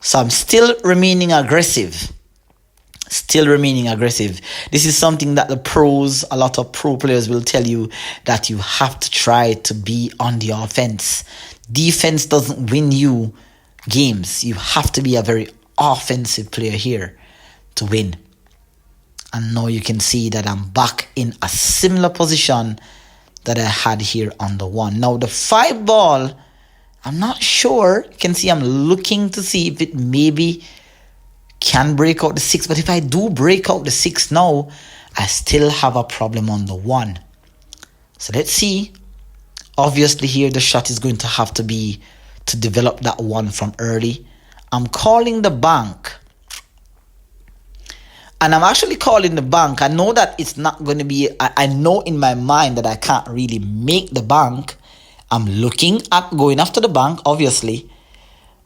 So I'm still remaining aggressive. This is something that the pros, a lot of pro players will tell you, that you have to try to be on the offense. Defense doesn't win you games. You have to be a very offensive player here to win. And now you can see that I'm back in a similar position that I had here on the 1. Now the 5 ball, I'm not sure. You can see I'm looking to see if it maybe can break out the 6. But if I do break out the 6 now, I still have a problem on the 1. So let's see. Obviously here the shot is going to have to be to develop that 1 from early. I'm calling the bank. And I'm actually calling the bank. I know that it's not going to be... I know in my mind that I can't really make the bank. I'm looking at going after the bank, obviously.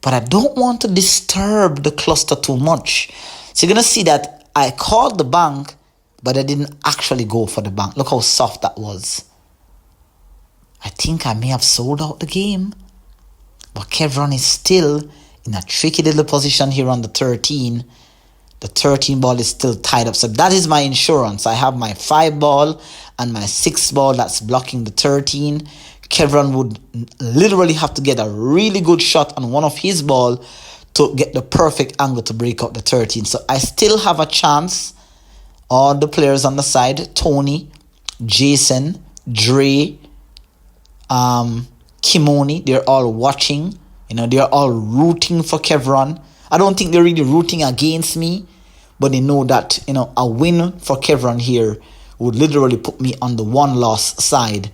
But I don't want to disturb the cluster too much. So you're going to see that I called the bank, but I didn't actually go for the bank. Look how soft that was. I think I may have sold out the game. But Kevron is still in a tricky little position here on the 13. The 13 ball is still tied up. So that is my insurance. I have my 5 ball and my 6 ball that's blocking the 13. Kevron would literally have to get a really good shot on one of his ball to get the perfect angle to break out the 13. So I still have a chance. All the players on the side, Tony, Jason, Dre, Kimoni, they're all watching. They're all rooting for Kevron. I don't think they're really rooting against me, but they know that, a win for Kevron here would literally put me on the one loss side,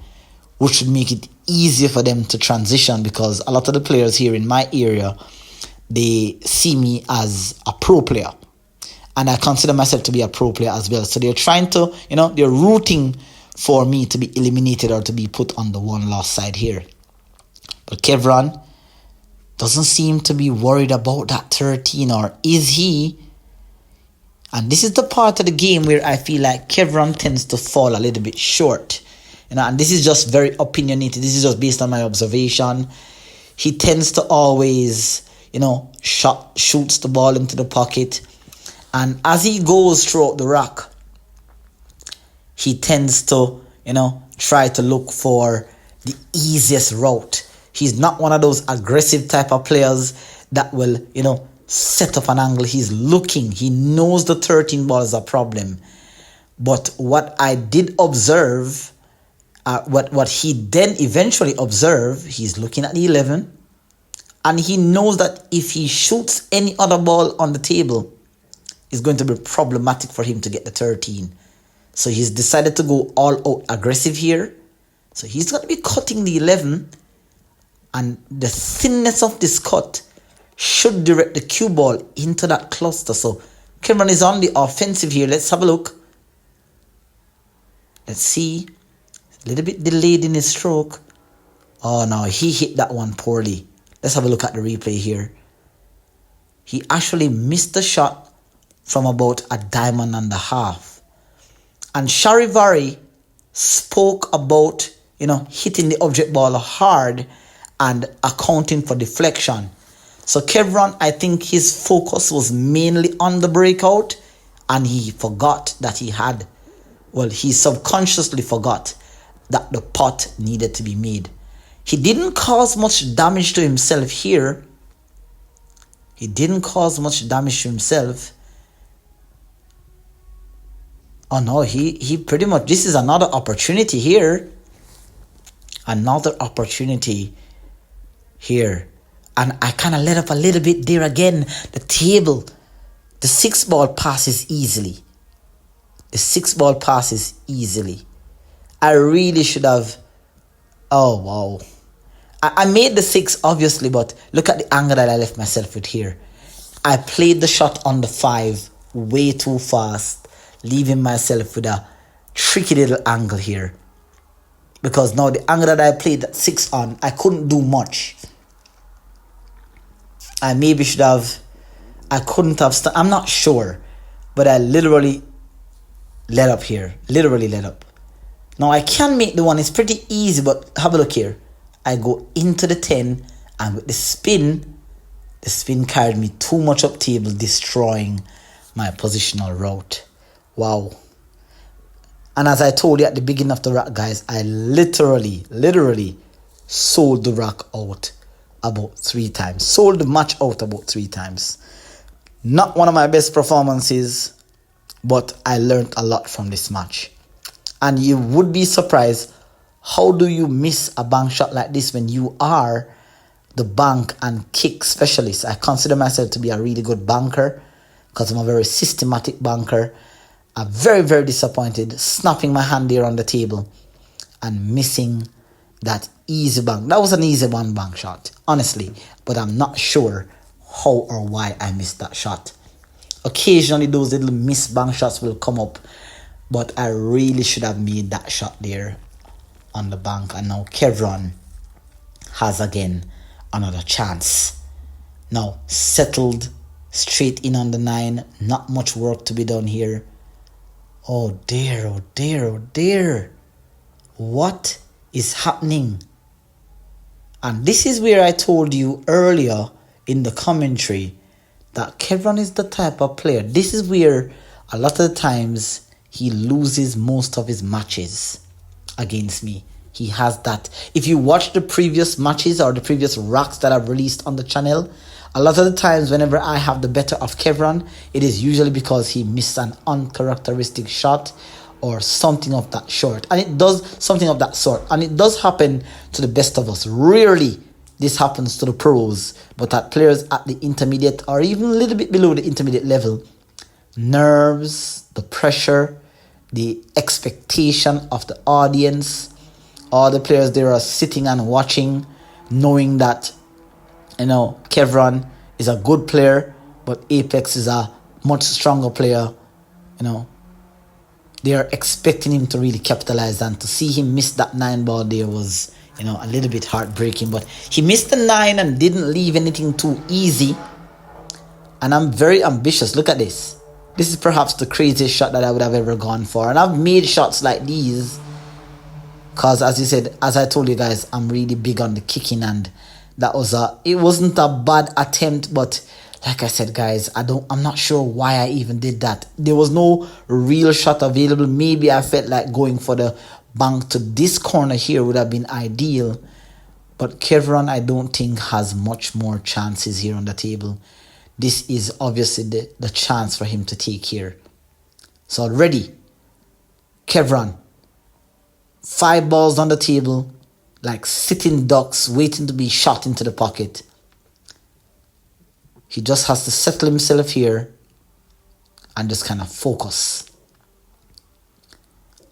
which would make it easier for them to transition, because a lot of the players here in my area, they see me as a pro player. And I consider myself to be a pro player as well. So they're trying to, they're rooting for me to be eliminated or to be put on the one loss side here. But Kevron doesn't seem to be worried about that 13, or is he? And this is the part of the game where I feel like Kevron tends to fall a little bit short. And this is just very opinionated. This is just based on my observation. He tends to always, shoots the ball into the pocket. And as he goes throughout the rack, he tends to, try to look for the easiest route. He's not one of those aggressive type of players that will, set up an angle. He's looking. He knows the 13 ball is a problem. But what I did observe, what he then eventually observed, he's looking at the 11. And he knows that if he shoots any other ball on the table, it's going to be problematic for him to get the 13. So he's decided to go all out aggressive here. So he's going to be cutting the 11. And the thinness of this cut should direct the cue ball into that cluster. So Kevron is on the offensive here. Let's have a look. Let's see. A little bit delayed in his stroke. Oh no, he hit that one poorly. Let's have a look at the replay here. He actually missed the shot from about a diamond and a half. And Charivari spoke about, hitting the object ball hard and accounting for deflection. So Kevron, I think his focus was mainly on the breakout, and he forgot that he subconsciously forgot that the putt needed to be made. He didn't cause much damage to himself here. He didn't cause much damage to himself. Oh no, he pretty much, this is another opportunity here. Another opportunity here. And I kind of let up a little bit there again. The table, the 6 ball passes easily. The 6 ball passes easily. I really should have, oh wow. I made the 6 obviously, but look at the angle that I left myself with here. I played the shot on the 5 way too fast, leaving myself with a tricky little angle here. Because now the angle that I played that 6 on, I couldn't do much. I maybe should have, I couldn't have, I'm not sure. But I literally let up here. Literally let up. Now I can make the one, it's pretty easy, but have a look here. I go into the 10, and with the spin carried me too much up table, destroying my positional route. Wow. And as I told you at the beginning of the rack, guys, I literally sold the rack out about 3 times. Sold the match out about 3 times. Not one of my best performances, but I learned a lot from this match. And you would be surprised, how do you miss a bank shot like this when you are the bank and kick specialist? I consider myself to be a really good banker because I'm a very systematic banker. I'm very, very disappointed snapping my hand there on the table and missing that easy bank. That was an easy one bank shot, honestly, but I'm not sure how or why I missed that shot. Occasionally those little missed bank shots will come up, but I really should have made that shot there on the bank. And now Kevron has again another chance. Now settled straight in on the 9. Not much work to be done here. Oh dear, oh dear, oh dear. What is happening? And this is where I told you earlier in the commentary that Kevron is the type of player. This is where a lot of the times he loses most of his matches against me. He has that. If you watch the previous matches or the previous racks that I've released on the channel, a lot of the times whenever I have the better of Kevron, it is usually because he missed an uncharacteristic shot or something of that sort. And it does something of that sort. And it does happen to the best of us. Rarely this happens to the pros, but at players at the intermediate or even a little bit below the intermediate level, nerves, the pressure, the expectation of the audience. All the players there are sitting and watching, knowing that, Kevron is a good player, but Apex is a much stronger player. They are expecting him to really capitalize, and to see him miss that 9 ball there was, a little bit heartbreaking. But he missed the 9 and didn't leave anything too easy. And I'm very ambitious. Look at this. This is perhaps the craziest shot that I would have ever gone for. And I've made shots like these because, as I told you guys, I'm really big on the kicking, and it wasn't a bad attempt, but like I said, guys, I'm not sure why I even did that. There was no real shot available. Maybe I felt like going for the bank to this corner here would have been ideal. But Kevron, I don't think, has much more chances here on the table. This is obviously the chance for him to take here. So already, Kevron, 5 balls on the table, like sitting ducks, waiting to be shot into the pocket. He just has to settle himself here and just kind of focus.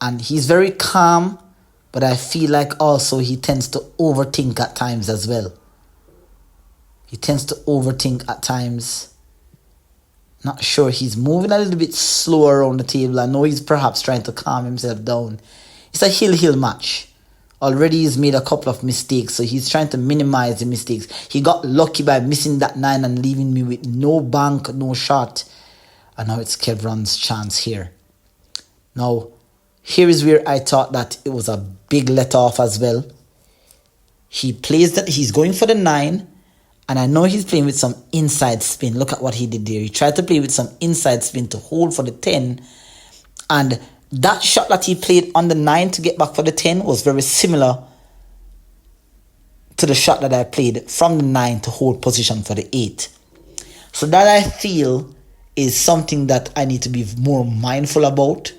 And he's very calm, but I feel like also he tends to overthink at times as well. He tends to overthink at times. Not sure. He's moving a little bit slower around the table. I know he's perhaps trying to calm himself down. It's a hill match. Already he's made a couple of mistakes, so he's trying to minimize the mistakes. He got lucky by missing that 9 and leaving me with no bank, no shot. And now it's Kevron's chance here. Now, here is where I thought that it was a big let off as well. He plays that, he's going for the 9, and I know he's playing with some inside spin. Look at what he did there. He tried to play with some inside spin to hold for the 10, and that shot that he played on the 9 to get back for the 10 was very similar to the shot that I played from the 9 to hold position for the 8. So that, I feel, is something that I need to be more mindful about.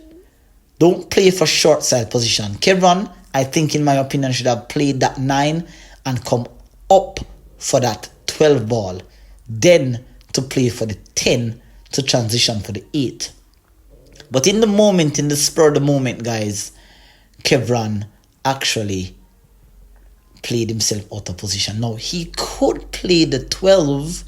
Don't play for short side position. Kevron, I think, in my opinion, should have played that 9 and come up for that 12 ball. Then to play for the 10 to transition for the 8. But in the moment, in the spur of the moment, guys, Kevron actually played himself out of position. Now, he could play the 12,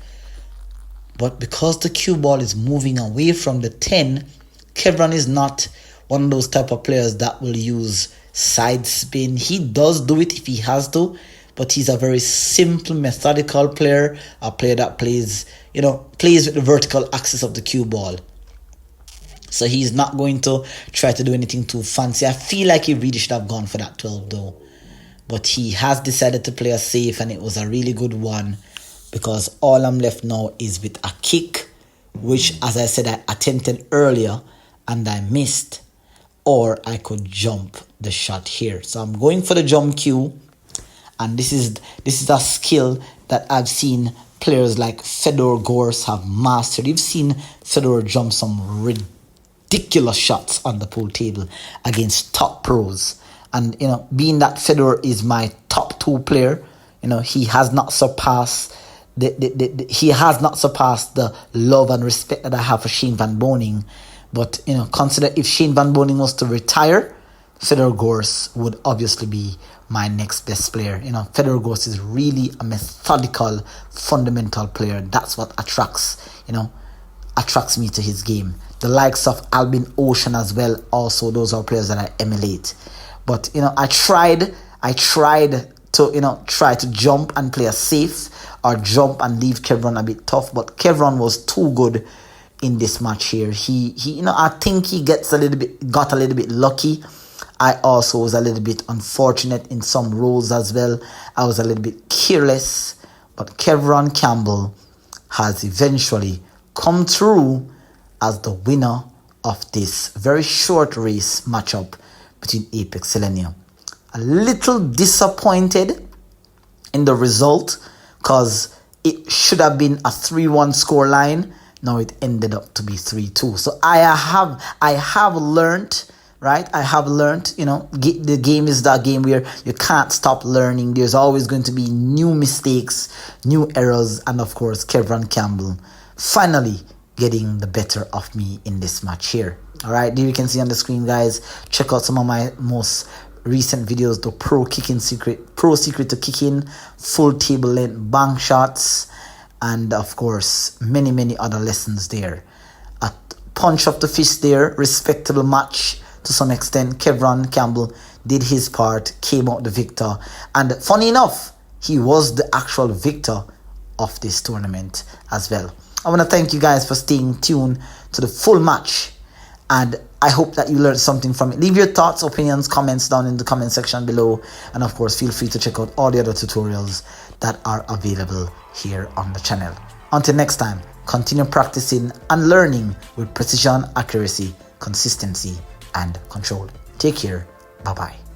but because the cue ball is moving away from the 10, Kevron is not one of those type of players that will use side spin. He does do it if he has to, but he's a very simple, methodical player, a player that plays with the vertical axis of the cue ball. So he's not going to try to do anything too fancy. I feel like he really should have gone for that 12 though. But he has decided to play a safe, and it was a really good one, because all I'm left now is with a kick, which, as I said, I attempted earlier and I missed. Or I could jump the shot here. So I'm going for the jump cue. And this is a skill that I've seen players like Fedor Gors have mastered. You've seen Fedor jump some ridiculous shots on the pool table against top pros. And, being that Fedor is my top 2 player, he has not surpassed the love and respect that I have for Shane Van Boening. But, consider if Shane Van Boening was to retire, Fedor Gors would obviously be my next best player. Fedor Gors is really a methodical, fundamental player. That's what attracts me to his game. The likes of Albin Ocean as well, also, those are players that I emulate. But, I tried to jump and play a safe, or jump and leave Kevron a bit tough, but Kevron was too good in this match here. He I think he got a little bit lucky. I also was a little bit unfortunate in some roles as well. I was a little bit careless, but Kevron Campbell has eventually come through as the winner of this very short race matchup between ApexElgenio. A little disappointed in the result, because it should have been a 3-1 score line. Now it ended up to be 3-2. So I have learned, right? I have learned, the game is that game where you can't stop learning. There's always going to be new mistakes, new errors, and of course, Kevron Campbell finally getting the better of me in this match here. All right, there you can see on the screen, guys. Check out some of my most recent videos: the pro secret to kicking, full table length bank shots, and of course many other lessons there. A punch of the fist there, respectable match to some extent. Kevron, Campbell did his part, came out the victor, and funny enough, he was the actual victor of this tournament as well. I want to thank you guys for staying tuned to the full match, and I hope that you learned something from it. Leave your thoughts, opinions, comments down in the comment section below, and of course feel free to check out all the other tutorials that are available here on the channel. Until next time, continue practicing and learning with precision, accuracy, consistency, and control. Take care. Bye bye.